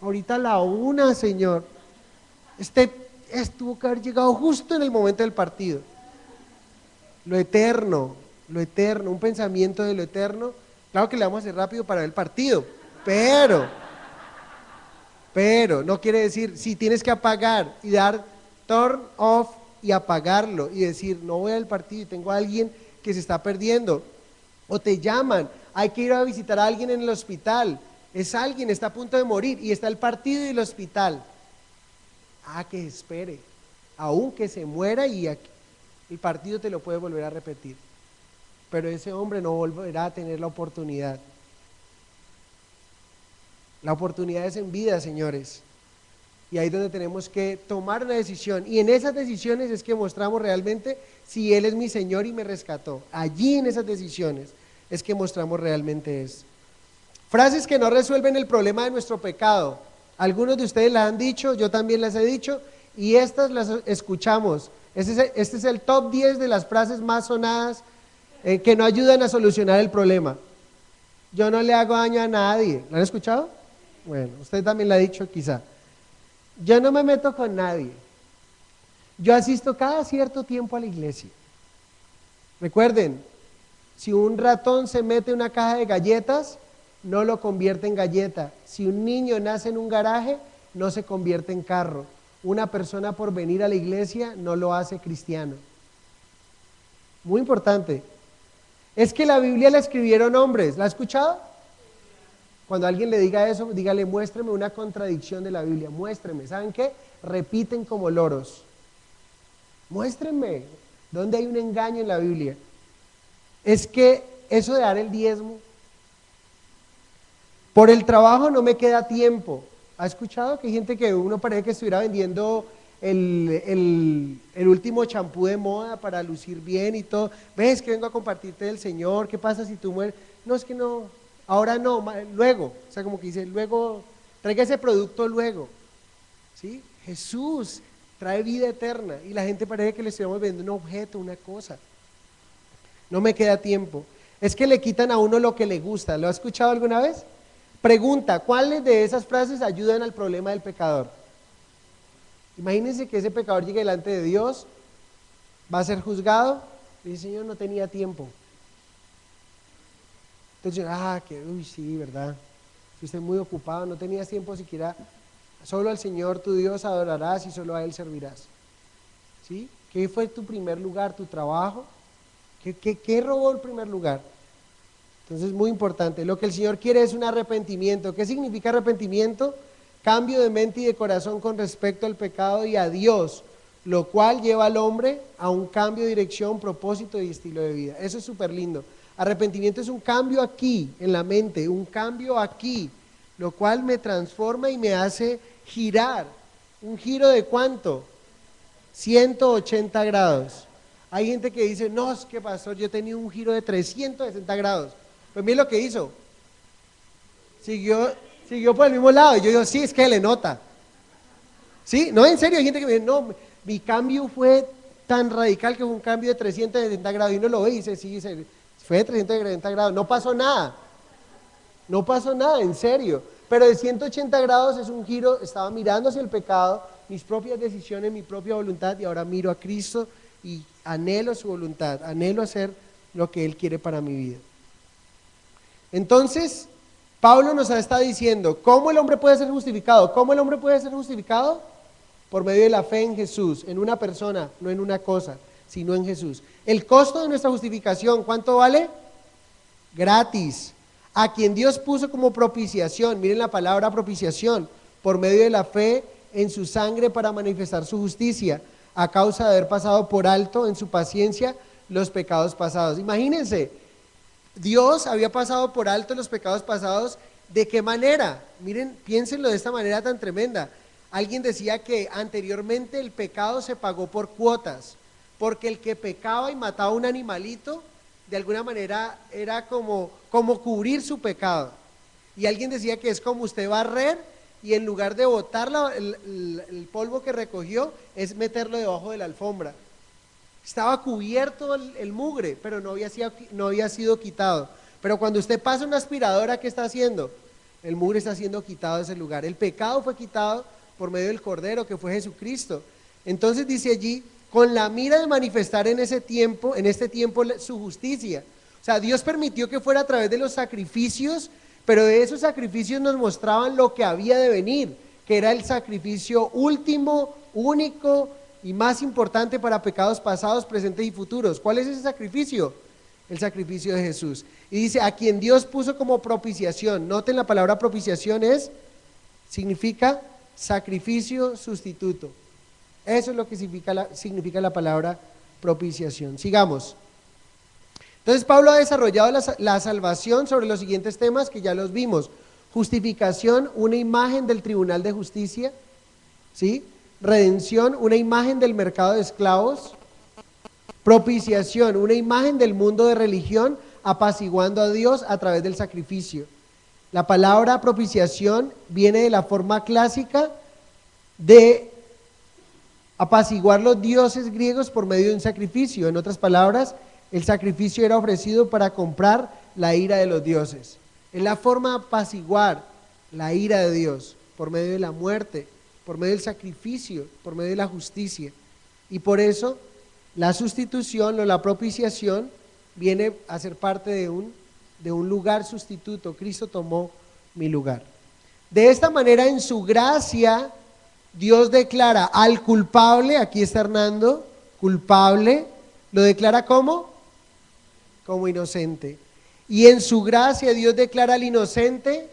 ahorita a la 1, Señor. Tuvo que haber llegado justo en el momento del partido. Lo eterno, un pensamiento de lo eterno. Claro que le vamos a hacer rápido para ver el partido, pero no quiere decir, si tienes que apagar y dar turn off y apagarlo y decir, no voy al partido y tengo a alguien que se está perdiendo, o te llaman, hay que ir a visitar a alguien en el hospital, alguien está a punto de morir y está el partido y el hospital. Que espere, aunque se muera y el partido te lo puede volver a repetir, pero ese hombre no volverá a tener la oportunidad. La oportunidad es en vida, señores, y ahí es donde tenemos que tomar una decisión, y en esas decisiones es que mostramos realmente si Él es mi Señor y me rescató. Allí en esas decisiones es que mostramos realmente eso. Frases que no resuelven el problema de nuestro pecado. Algunos de ustedes las han dicho, yo también las he dicho, y estas las escuchamos. Este es el top 10 de las frases más sonadas que no ayudan a solucionar el problema. Yo no le hago daño a nadie. ¿La han escuchado? Bueno, usted también la ha dicho quizá. Yo no me meto con nadie. Yo asisto cada cierto tiempo a la iglesia. Recuerden, si un ratón se mete en una caja de galletas, no lo convierte en galleta. Si un niño nace en un garaje, no se convierte en carro. Una persona por venir a la iglesia no lo hace cristiano. Muy importante. Es que la Biblia la escribieron hombres. ¿La ha escuchado? Cuando alguien le diga eso, dígale, muéstreme una contradicción de la Biblia. Muéstreme. ¿Saben qué? Repiten como loros. Muéstrenme dónde hay un engaño en la Biblia. Es que eso de dar el diezmo, por el trabajo no me queda tiempo. ¿Ha escuchado que hay gente que uno parece que estuviera vendiendo el último champú de moda para lucir bien y todo? ¿Ves que vengo a compartirte del Señor? ¿Qué pasa si tú mueres? No, es que no, ahora no, luego. O sea, como que dice, luego, traiga ese producto luego. ¿Sí? Jesús trae vida eterna y la gente parece que le estuviéramos vendiendo un objeto, una cosa. No me queda tiempo. Es que le quitan a uno lo que le gusta. ¿Lo ha escuchado alguna vez? Pregunta, ¿cuáles de esas frases ayudan al problema del pecador? Imagínense que ese pecador llegue delante de Dios, va a ser juzgado, y dice, Señor, no tenía tiempo. Entonces, sí, ¿verdad? Fuiste muy ocupado, no tenías tiempo siquiera, solo al Señor tu Dios adorarás y solo a Él servirás. ¿Sí? ¿Qué fue tu primer lugar, tu trabajo? ¿Qué robó el primer lugar? Entonces, muy importante, lo que el Señor quiere es un arrepentimiento. ¿Qué significa arrepentimiento? Cambio de mente y de corazón con respecto al pecado y a Dios, lo cual lleva al hombre a un cambio de dirección, propósito y estilo de vida. Eso es súper lindo. Arrepentimiento es un cambio aquí, en la mente, un cambio aquí, lo cual me transforma y me hace girar. ¿Un giro de cuánto? 180 grados. Hay gente que dice, no, es que pastor, yo tenía un giro de 360 grados. Pues mire lo que hizo. Siguió por el mismo lado. Y yo digo, sí, es que le nota. ¿Sí? No, en serio, hay gente que me dice, no, mi cambio fue tan radical que fue un cambio de 360 grados, y uno lo ve y dice, sí, fue de 360 grados, no pasó nada, en serio, pero de 180 grados es un giro, estaba mirando hacia el pecado, mis propias decisiones, mi propia voluntad, y ahora miro a Cristo y anhelo su voluntad, anhelo hacer lo que Él quiere para mi vida. Entonces, Pablo nos está diciendo, ¿cómo el hombre puede ser justificado? ¿Cómo el hombre puede ser justificado? Por medio de la fe en Jesús, en una persona, no en una cosa, sino en Jesús. El costo de nuestra justificación, ¿cuánto vale? Gratis. A quien Dios puso como propiciación, miren la palabra propiciación, por medio de la fe en su sangre para manifestar su justicia, a causa de haber pasado por alto en su paciencia los pecados pasados. Imagínense, Dios había pasado por alto los pecados pasados, ¿de qué manera? Miren, piénsenlo de esta manera tan tremenda. Alguien decía que anteriormente el pecado se pagó por cuotas, porque el que pecaba y mataba a un animalito, de alguna manera era como cubrir su pecado. Y alguien decía que es como usted barrer y en lugar de botar el polvo que recogió, es meterlo debajo de la alfombra. Estaba cubierto el mugre, pero no había sido quitado. Pero cuando usted pasa una aspiradora, ¿qué está haciendo? El mugre está siendo quitado de ese lugar. El pecado fue quitado por medio del Cordero, que fue Jesucristo. Entonces dice allí, con la mira de manifestar en este tiempo su justicia. O sea, Dios permitió que fuera a través de los sacrificios, pero de esos sacrificios nos mostraban lo que había de venir, que era el sacrificio último, único y más importante para pecados pasados, presentes y futuros. ¿Cuál es ese sacrificio? El sacrificio de Jesús. Y dice, a quien Dios puso como propiciación. Noten, la palabra propiciación significa sacrificio sustituto. Eso es lo que significa la palabra propiciación. Sigamos. Entonces Pablo ha desarrollado la salvación sobre los siguientes temas que ya los vimos. Justificación, una imagen del tribunal de justicia, ¿sí? Redención, una imagen del mercado de esclavos. Propiciación, una imagen del mundo de religión, apaciguando a Dios a través del sacrificio. La palabra propiciación viene de la forma clásica de apaciguar los dioses griegos por medio de un sacrificio. En otras palabras, el sacrificio era ofrecido para comprar la ira de los dioses. Es la forma de apaciguar la ira de Dios por medio de la muerte, por medio del sacrificio, por medio de la justicia. Y por eso la sustitución o la propiciación viene a ser parte de un lugar sustituto. Cristo tomó mi lugar. De esta manera, en su gracia, Dios declara al culpable, aquí está Hernando, culpable, lo declara como inocente. Y en su gracia Dios declara al inocente,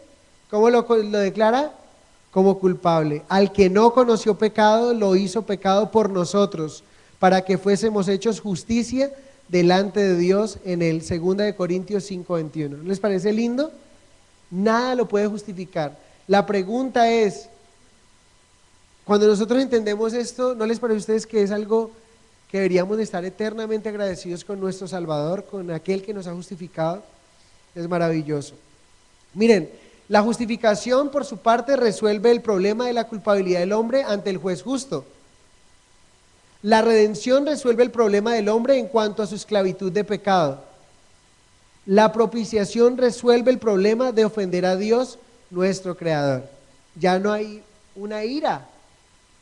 ¿cómo lo declara? Como culpable. Al que no conoció pecado, lo hizo pecado por nosotros, para que fuésemos hechos justicia delante de Dios en él. 2 de Corintios 5:21. ¿No les parece lindo? Nada lo puede justificar. La pregunta es, cuando nosotros entendemos esto, ¿no les parece a ustedes que es algo que deberíamos de estar eternamente agradecidos con nuestro Salvador, con aquel que nos ha justificado? Es maravilloso. Miren, la justificación por su parte resuelve el problema de la culpabilidad del hombre ante el juez justo. La redención resuelve el problema del hombre en cuanto a su esclavitud de pecado. La propiciación resuelve el problema de ofender a Dios, nuestro Creador. Ya no hay una ira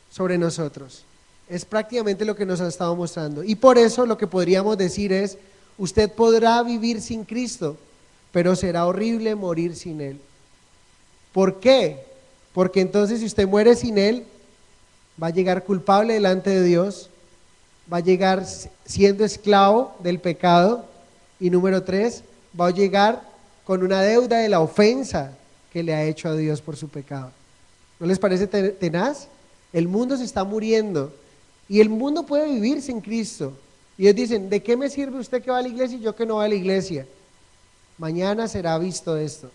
sobre nosotros. Es prácticamente lo que nos ha estado mostrando. Y por eso lo que podríamos decir es, usted podrá vivir sin Cristo, pero será horrible morir sin Él. ¿Por qué? Porque entonces si usted muere sin Él, va a llegar culpable delante de Dios, va a llegar siendo esclavo del pecado, y número 3, va a llegar con una deuda de la ofensa que le ha hecho a Dios por su pecado. ¿No les parece tenaz? El mundo se está muriendo y el mundo puede vivir sin Cristo. Y ellos dicen, ¿de qué me sirve usted que va a la iglesia y yo que no voy a la iglesia? Mañana será visto esto.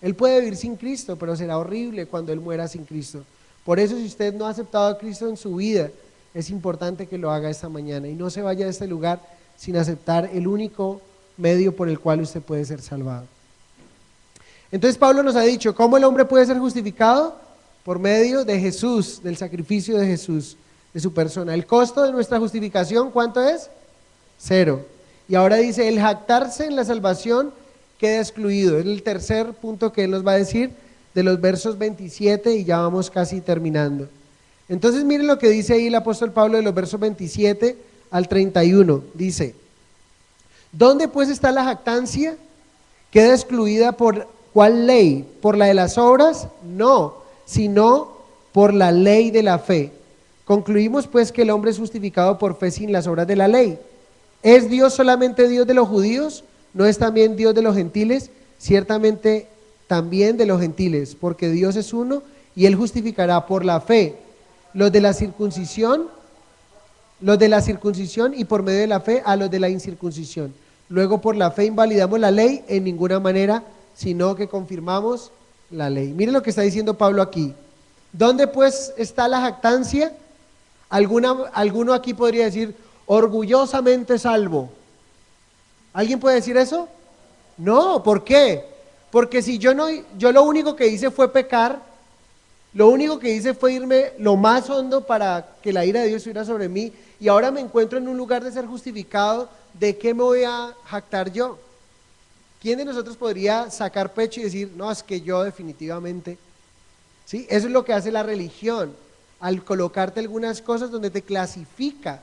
Él puede vivir sin Cristo, pero será horrible cuando él muera sin Cristo. Por eso, si usted no ha aceptado a Cristo en su vida, es importante que lo haga esta mañana y no se vaya de este lugar sin aceptar el único medio por el cual usted puede ser salvado. Entonces Pablo nos ha dicho, ¿cómo el hombre puede ser justificado? Por medio de Jesús, del sacrificio de Jesús, de su persona. El costo de nuestra justificación, ¿cuánto es? 0. Y ahora dice, el jactarse en la salvación queda excluido. Es el tercer punto que él nos va a decir de los versos 27 y ya vamos casi terminando. Entonces miren lo que dice ahí el apóstol Pablo de los versos 27 al 31. Dice, ¿dónde pues está la jactancia? ¿Queda excluida por cuál ley? ¿Por la de las obras? No, sino por la ley de la fe. Concluimos pues que el hombre es justificado por fe sin las obras de la ley. ¿Es Dios solamente Dios de los judíos? ¿No es también Dios de los gentiles? Ciertamente también de los gentiles, porque Dios es uno y Él justificará por la fe los de la circuncisión y por medio de la fe a los de la incircuncisión. Luego por la fe invalidamos la ley en ninguna manera, sino que confirmamos la ley. Miren lo que está diciendo Pablo aquí. ¿Dónde pues está la jactancia? Alguno aquí podría decir, orgullosamente salvo. ¿Alguien puede decir eso? No, ¿por qué? Porque si yo lo único que hice fue pecar, lo único que hice fue irme lo más hondo para que la ira de Dios estuviera sobre mí, y ahora me encuentro en un lugar de ser justificado, ¿de qué me voy a jactar yo? ¿Quién de nosotros podría sacar pecho y decir, no, es que yo definitivamente? ¿Sí? Eso es lo que hace la religión, al colocarte algunas cosas donde te clasifica,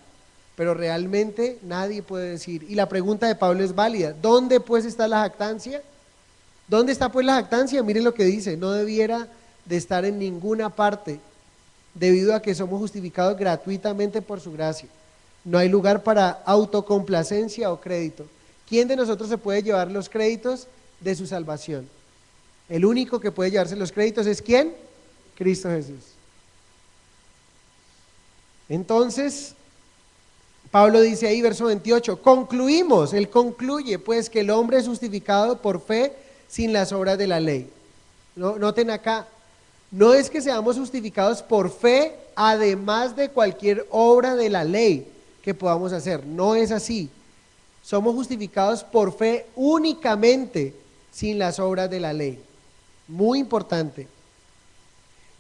pero realmente nadie puede decir. Y la pregunta de Pablo es válida, ¿dónde pues está la jactancia? ¿Dónde está pues la jactancia? Miren lo que dice, no debiera de estar en ninguna parte, debido a que somos justificados gratuitamente por su gracia. No hay lugar para autocomplacencia o crédito. ¿Quién de nosotros se puede llevar los créditos de su salvación? El único que puede llevarse los créditos es ¿quién? Cristo Jesús. Entonces, Pablo dice ahí, verso 28, concluimos, él concluye pues que el hombre es justificado por fe sin las obras de la ley. Noten acá, no es que seamos justificados por fe además de cualquier obra de la ley que podamos hacer, no es así. Somos justificados por fe únicamente sin las obras de la ley. Muy importante.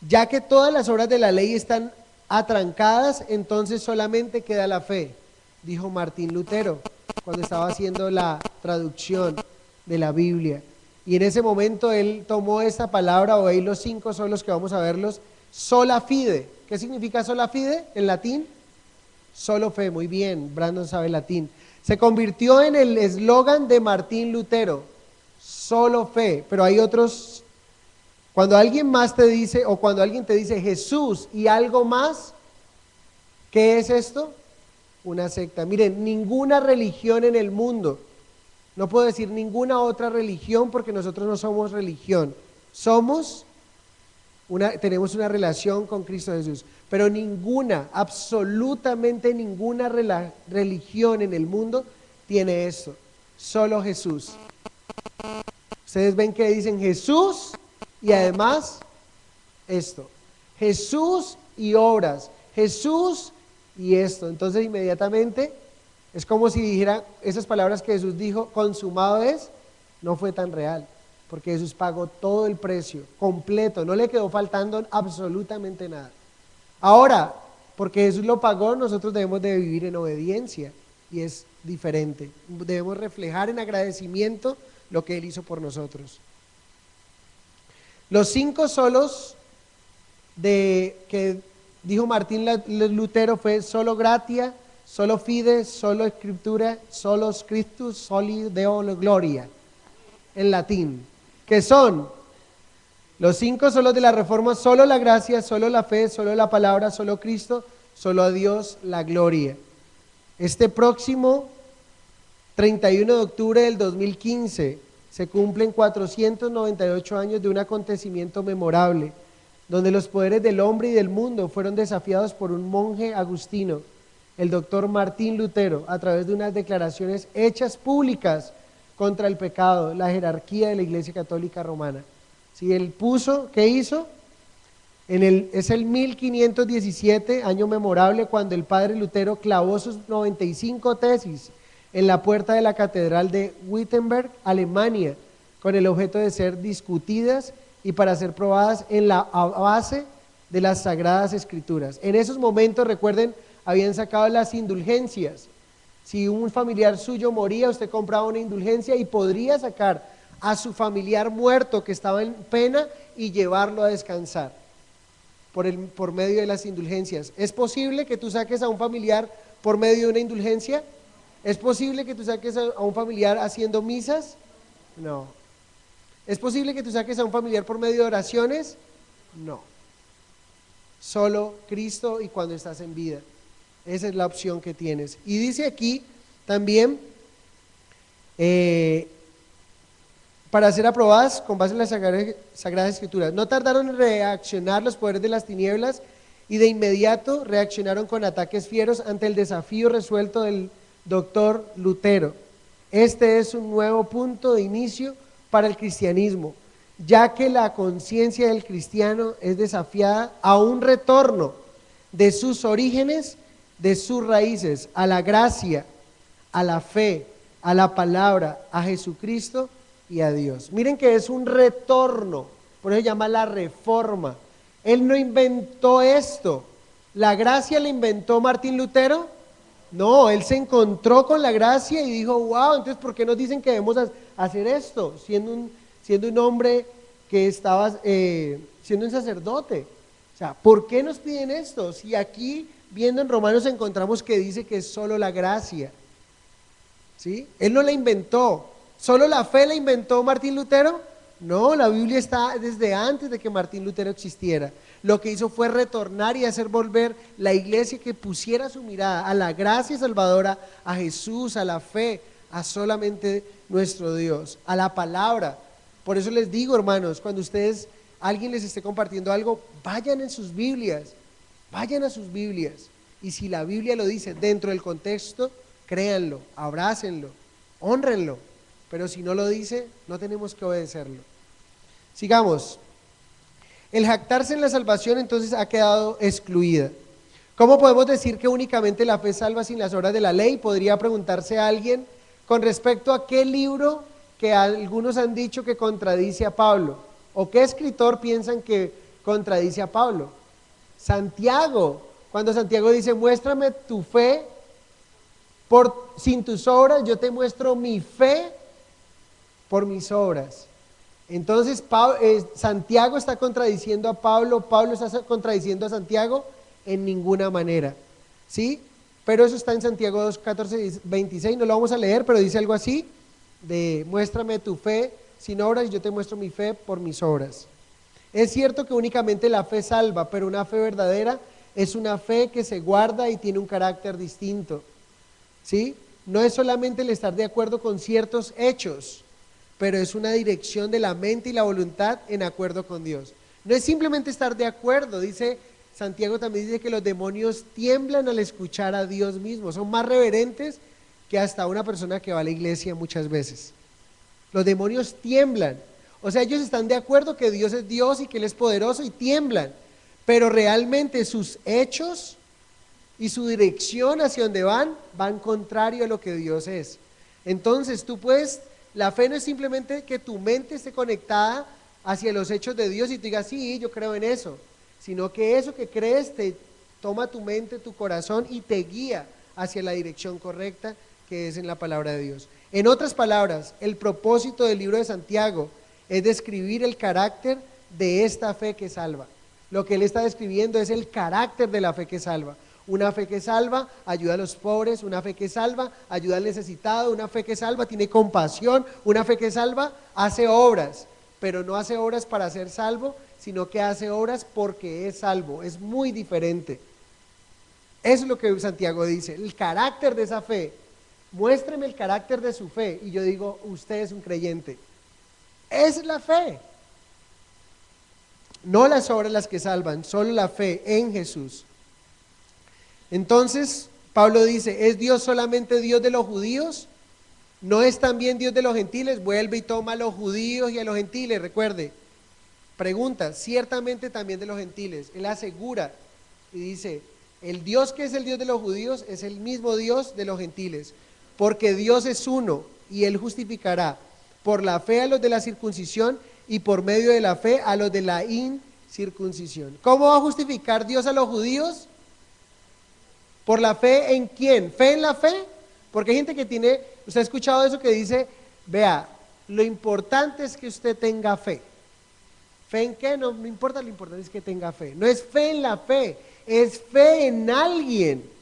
Ya que todas las obras de la ley están atrancadas, entonces solamente queda la fe, dijo Martín Lutero cuando estaba haciendo la traducción de la Biblia. Y en ese momento él tomó esta palabra, o ahí los 5 son los que vamos a verlos, sola fide. ¿Qué significa sola fide en latín? Solo fe, muy bien, Brandon sabe latín. Se convirtió en el eslogan de Martín Lutero, solo fe, pero hay otros. Cuando alguien más te dice, o cuando alguien te dice Jesús y algo más, ¿qué es esto? Una secta. Miren, ninguna religión en el mundo, no puedo decir ninguna otra religión porque nosotros no somos religión, tenemos una relación con Cristo Jesús, pero ninguna, absolutamente ninguna religión en el mundo tiene esto, solo Jesús. Ustedes ven que dicen Jesús y además esto, Jesús y obras, Jesús y esto. Entonces inmediatamente es como si dijera esas palabras que Jesús dijo, consumado es, no fue tan real, porque Jesús pagó todo el precio, completo, no le quedó faltando absolutamente nada. Ahora, porque Jesús lo pagó, nosotros debemos de vivir en obediencia, y es diferente, debemos reflejar en agradecimiento lo que Él hizo por nosotros. Los 5 solos que dijo Martín Lutero fue solo gratia, solo fide, solo escritura, solo Christus, soli Deo gloria, en latín, que son los 5 solos de la Reforma: solo la gracia, solo la fe, solo la palabra, solo Cristo, solo a Dios la gloria. Este próximo 31 de octubre del 2015 se cumplen 498 años de un acontecimiento memorable, donde los poderes del hombre y del mundo fueron desafiados por un monje agustino, el doctor Martín Lutero, a través de unas declaraciones hechas públicas contra el pecado, la jerarquía de la Iglesia Católica Romana. Si él puso, ¿qué hizo? Es el 1517, año memorable, cuando el padre Lutero clavó sus 95 tesis en la puerta de la catedral de Wittenberg, Alemania, con el objeto de ser discutidas y para ser probadas en la base de las Sagradas Escrituras. En esos momentos, recuerden, habían sacado las indulgencias. Si un familiar suyo moría, usted compraba una indulgencia y podría sacar a su familiar muerto que estaba en pena y llevarlo a descansar por medio de las indulgencias. ¿Es posible que tú saques a un familiar por medio de una indulgencia? ¿Es posible que tú saques a un familiar haciendo misas? No. ¿Es posible que tú saques a un familiar por medio de oraciones? No. Solo Cristo y cuando estás en vida. Esa es la opción que tienes. Y dice aquí también, para ser aprobadas con base en las Sagradas Escrituras. No tardaron en reaccionar los poderes de las tinieblas y de inmediato reaccionaron con ataques fieros ante el desafío resuelto del doctor Lutero. Este es un nuevo punto de inicio para el cristianismo, ya que la conciencia del cristiano es desafiada a un retorno de sus orígenes, de sus raíces, a la gracia, a la fe, a la palabra, a Jesucristo y a Dios. Miren que es un retorno, por eso se llama la reforma. Él no inventó esto. ¿La gracia la inventó Martín Lutero? No, él se encontró con la gracia y dijo, wow, entonces ¿por qué nos dicen que debemos hacer esto? Siendo un hombre que estaba, siendo un sacerdote. O sea, ¿por qué nos piden esto? Si aquí, viendo en Romanos, encontramos que dice que es solo la gracia. ¿Sí? Él no la inventó. ¿Solo la fe la inventó Martín Lutero? No, la Biblia está desde antes de que Martín Lutero existiera. Lo que hizo fue retornar y hacer volver la iglesia que pusiera su mirada a la gracia salvadora, a Jesús, a la fe, a solamente nuestro Dios, a la palabra. Por eso les digo, hermanos, cuando alguien les esté compartiendo algo, vayan en sus Biblias, vayan a sus Biblias. Y si la Biblia lo dice dentro del contexto, créanlo, abrácenlo, hónrenlo. Pero si no lo dice, no tenemos que obedecerlo. Sigamos. El jactarse en la salvación entonces ha quedado excluida. ¿Cómo podemos decir que únicamente la fe salva sin las obras de la ley? Podría preguntarse a alguien con respecto a qué libro que algunos han dicho que contradice a Pablo, o qué escritor piensan que contradice a Pablo. Santiago, cuando Santiago dice, muéstrame tu fe sin tus obras, yo te muestro mi fe por mis obras. Entonces Santiago está contradiciendo a Pablo, Pablo está contradiciendo a Santiago, en ninguna manera, ¿sí? Pero eso está en Santiago 2, 14, 26, no lo vamos a leer, pero dice algo así, de muéstrame tu fe sin obras y yo te muestro mi fe por mis obras. Es cierto que únicamente la fe salva, pero una fe verdadera es una fe que se guarda y tiene un carácter distinto, ¿sí? No es solamente el estar de acuerdo con ciertos hechos, pero es una dirección de la mente y la voluntad en acuerdo con Dios. No es simplemente estar de acuerdo, dice Santiago, también dice que los demonios tiemblan al escuchar a Dios mismo, son más reverentes que hasta una persona que va a la iglesia muchas veces. Los demonios tiemblan, o sea, ellos están de acuerdo que Dios es Dios y que Él es poderoso y tiemblan, pero realmente sus hechos y su dirección hacia donde van contrario a lo que Dios es. Entonces la fe no es simplemente que tu mente esté conectada hacia los hechos de Dios y tú digas, sí, yo creo en eso, sino que eso que crees te toma tu mente, tu corazón y te guía hacia la dirección correcta que es en la palabra de Dios. En otras palabras, el propósito del libro de Santiago es describir el carácter de esta fe que salva. Lo que él está describiendo es el carácter de la fe que salva. Una fe que salva ayuda a los pobres, una fe que salva ayuda al necesitado, una fe que salva tiene compasión, una fe que salva hace obras, pero no hace obras para ser salvo, sino que hace obras porque es salvo, es muy diferente. Eso es lo que Santiago dice, el carácter de esa fe, muéstreme el carácter de su fe, y yo digo, usted es un creyente. Esa es la fe. No las obras las que salvan, solo la fe en Jesús. Entonces, Pablo dice, ¿es Dios solamente Dios de los judíos? ¿No es también Dios de los gentiles? Vuelve y toma a los judíos y a los gentiles, recuerde. Pregunta, ciertamente también de los gentiles. Él asegura y dice, el Dios que es el Dios de los judíos es el mismo Dios de los gentiles, porque Dios es uno y Él justificará por la fe a los de la circuncisión y por medio de la fe a los de la incircuncisión. circuncisión. ¿Cómo va a justificar Dios a los judíos? ¿Por la fe en quién? ¿Fe en la fe? Porque hay gente que tiene, usted ha escuchado eso que dice, vea, lo importante es que usted tenga fe. ¿Fe en qué? No, no importa, lo importante es que tenga fe. No es fe en la fe, es fe en alguien.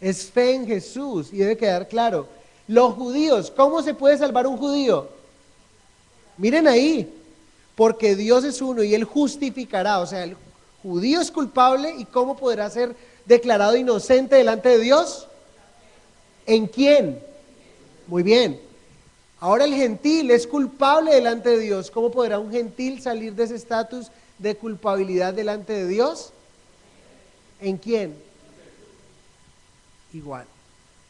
Es fe en Jesús y debe quedar claro. Los judíos, ¿cómo se puede salvar un judío? Miren ahí, porque Dios es uno y Él justificará. O sea, el judío es culpable y ¿cómo podrá ser declarado inocente delante de Dios? ¿En quién? Muy bien. Ahora el gentil es culpable delante de Dios. ¿Cómo podrá un gentil salir de ese estatus de culpabilidad delante de Dios? ¿En quién? Igual.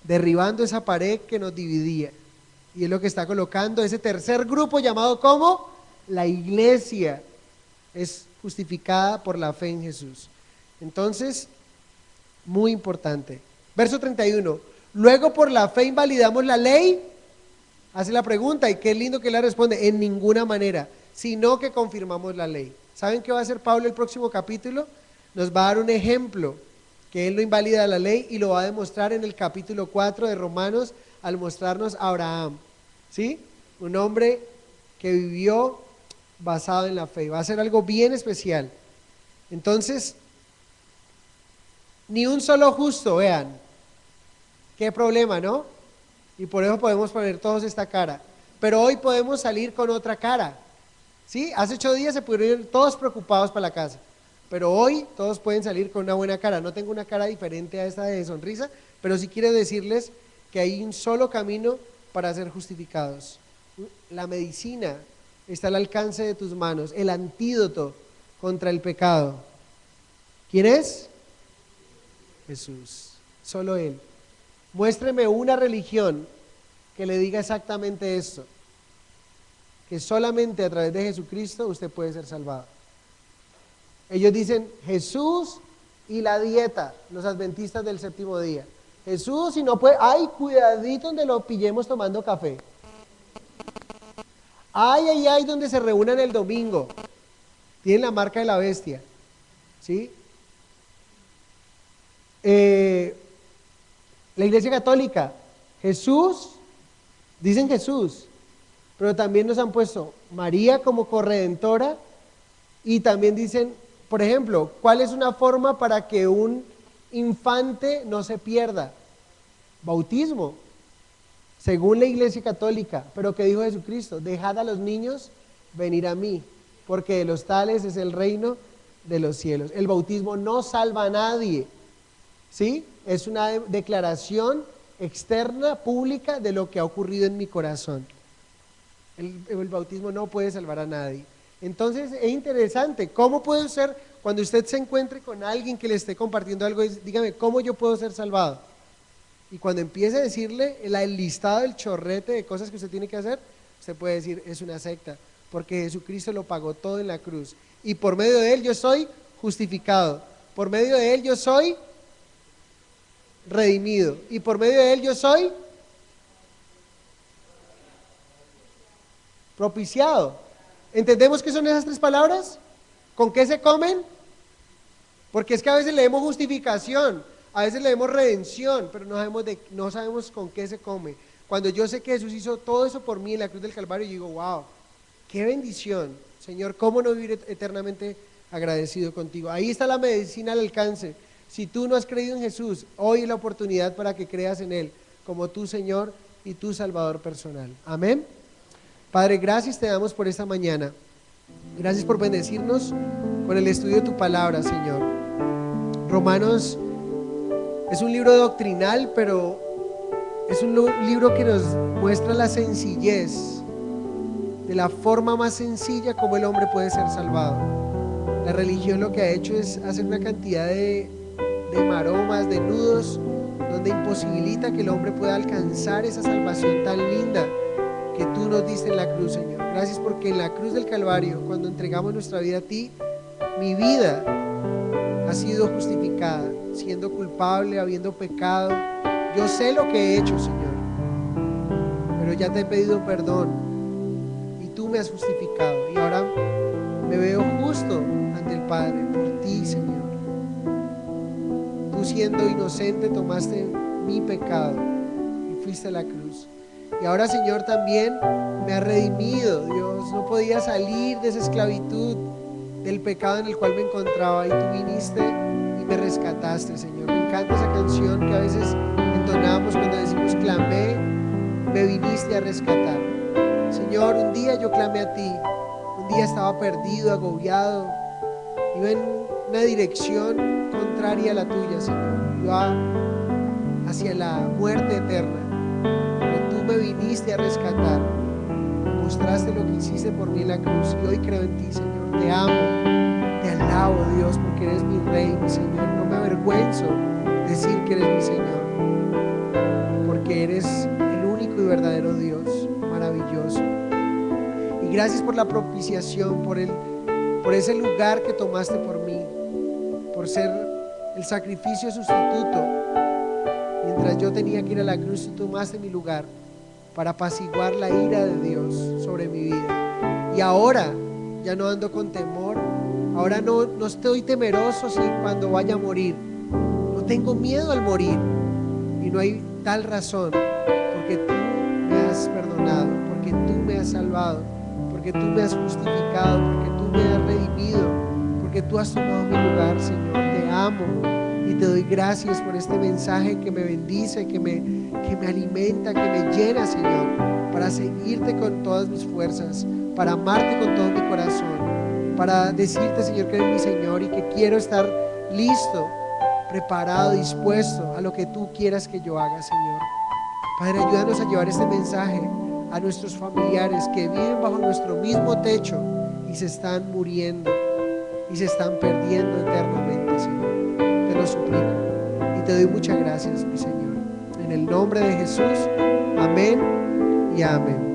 Derribando esa pared que nos dividía. Y es lo que está colocando ese tercer grupo llamado ¿cómo? La iglesia es justificada por la fe en Jesús. Entonces, muy importante. Verso 31. Luego por la fe invalidamos la ley. Hace la pregunta y qué lindo que la responde. En ninguna manera, sino que confirmamos la ley. ¿Saben qué va a hacer Pablo el próximo capítulo? Nos va a dar un ejemplo que él no invalida la ley y lo va a demostrar en el capítulo 4 de Romanos al mostrarnos a Abraham, ¿sí? Un hombre que vivió basado en la fe. Va a ser algo bien especial. Entonces, ni un solo justo, vean, qué problema, ¿no? Y por eso podemos poner todos esta cara. Pero hoy podemos salir con otra cara, ¿sí? Hace 8 días se pudieron ir todos preocupados para la casa. Pero hoy todos pueden salir con una buena cara. No tengo una cara diferente a esta de sonrisa, pero sí quiero decirles que hay un solo camino para ser justificados. La medicina está al alcance de tus manos, el antídoto contra el pecado. ¿Quién es? Jesús, solo Él. Muéstreme una religión que le diga exactamente esto, que solamente a través de Jesucristo usted puede ser salvado. Ellos dicen Jesús y la dieta, los adventistas del séptimo día. Jesús y no puede, ay, cuidadito donde lo pillemos tomando café. Ay, donde se reúnan el domingo. Tienen la marca de la bestia, ¿sí? La Iglesia Católica, Jesús, dicen Jesús, pero también nos han puesto María como corredentora y también dicen, por ejemplo, ¿cuál es una forma para que un infante no se pierda? Bautismo, según la Iglesia Católica, pero ¿qué dijo Jesucristo? Dejad a los niños venir a mí, porque de los tales es el reino de los cielos. El bautismo no salva a nadie, ¿sí? Es una declaración externa, pública, de lo que ha ocurrido en mi corazón. El bautismo no puede salvar a nadie. Entonces es interesante, ¿cómo puede ser, cuando usted se encuentre con alguien que le esté compartiendo algo, dígame, ¿cómo yo puedo ser salvado? Y cuando empiece a decirle el listado, el chorrete de cosas que usted tiene que hacer, usted puede decir, es una secta, porque Jesucristo lo pagó todo en la cruz. Y por medio de Él yo soy justificado, por medio de Él yo soy redimido, y por medio de Él yo soy propiciado. ¿Entendemos qué son esas 3 palabras? ¿Con qué se comen? Porque es que a veces leemos justificación, a veces leemos redención, pero no sabemos con qué se come. Cuando yo sé que Jesús hizo todo eso por mí en la cruz del Calvario, yo digo, wow, qué bendición. Señor, ¿cómo no vivir eternamente agradecido contigo? Ahí está la medicina al alcance. Si tú no has creído en Jesús, hoy es la oportunidad para que creas en Él como tu Señor y tu Salvador personal. Amén. Padre, gracias te damos por esta mañana. Gracias por bendecirnos con el estudio de tu palabra, Señor. Romanos es un libro doctrinal, pero es un libro que nos muestra la sencillez, de la forma más sencilla como el hombre puede ser salvado. La religión lo que ha hecho es hacer una cantidad de maromas, de nudos, donde imposibilita que el hombre pueda alcanzar esa salvación tan linda que tú nos diste en la cruz, Señor. Gracias porque en la cruz del Calvario, cuando entregamos nuestra vida a ti, mi vida ha sido justificada, siendo culpable, habiendo pecado. Yo sé lo que he hecho, Señor, pero ya te he pedido perdón y tú me has justificado y ahora me veo justo ante el Padre, por ti, Señor. Tú siendo inocente tomaste mi pecado y fuiste a la cruz. Y ahora, Señor, también me has redimido, Dios. No podía salir de esa esclavitud, del pecado en el cual me encontraba, y tú viniste y me rescataste, Señor. Me encanta esa canción que a veces entonamos cuando decimos clamé, me viniste a rescatar. Señor, un día yo clamé a ti, un día estaba perdido, agobiado, iba en una dirección contraria a la tuya, Señor, iba hacia la muerte eterna, pero tú me viniste a rescatar, mostraste lo que hiciste por mí en la cruz, y hoy creo en ti, Señor. Te amo, te alabo, Dios, porque eres mi Rey, mi Señor. No me avergüenzo decir que eres mi Señor, porque eres el único y verdadero Dios, maravilloso. Y gracias por la propiciación, por ese lugar que tomaste por mí, por ser el sacrificio sustituto. Mientras yo tenía que ir a la cruz, tú tomaste mi lugar para apaciguar la ira de Dios sobre mi vida. Y ahora ya no ando con temor, ahora no estoy temeroso si cuando vaya a morir. No tengo miedo al morir, y no hay tal razón, porque tú me has perdonado, porque tú me has salvado, porque tú me has justificado, porque tú me has redimido, porque tú has tomado mi lugar, Señor. Te amo y te doy gracias por este mensaje que me bendice, que me alimenta, que me llena, Señor, para seguirte con todas mis fuerzas, para amarte con todo mi corazón, para decirte, Señor, que eres mi Señor y que quiero estar listo, preparado, dispuesto a lo que tú quieras que yo haga, Señor. Padre, ayúdanos a llevar este mensaje a nuestros familiares que viven bajo nuestro mismo techo y se están muriendo y se están perdiendo eternamente, Señor. Te lo suplico y te doy muchas gracias, mi Señor. En el nombre de Jesús, amén y amén.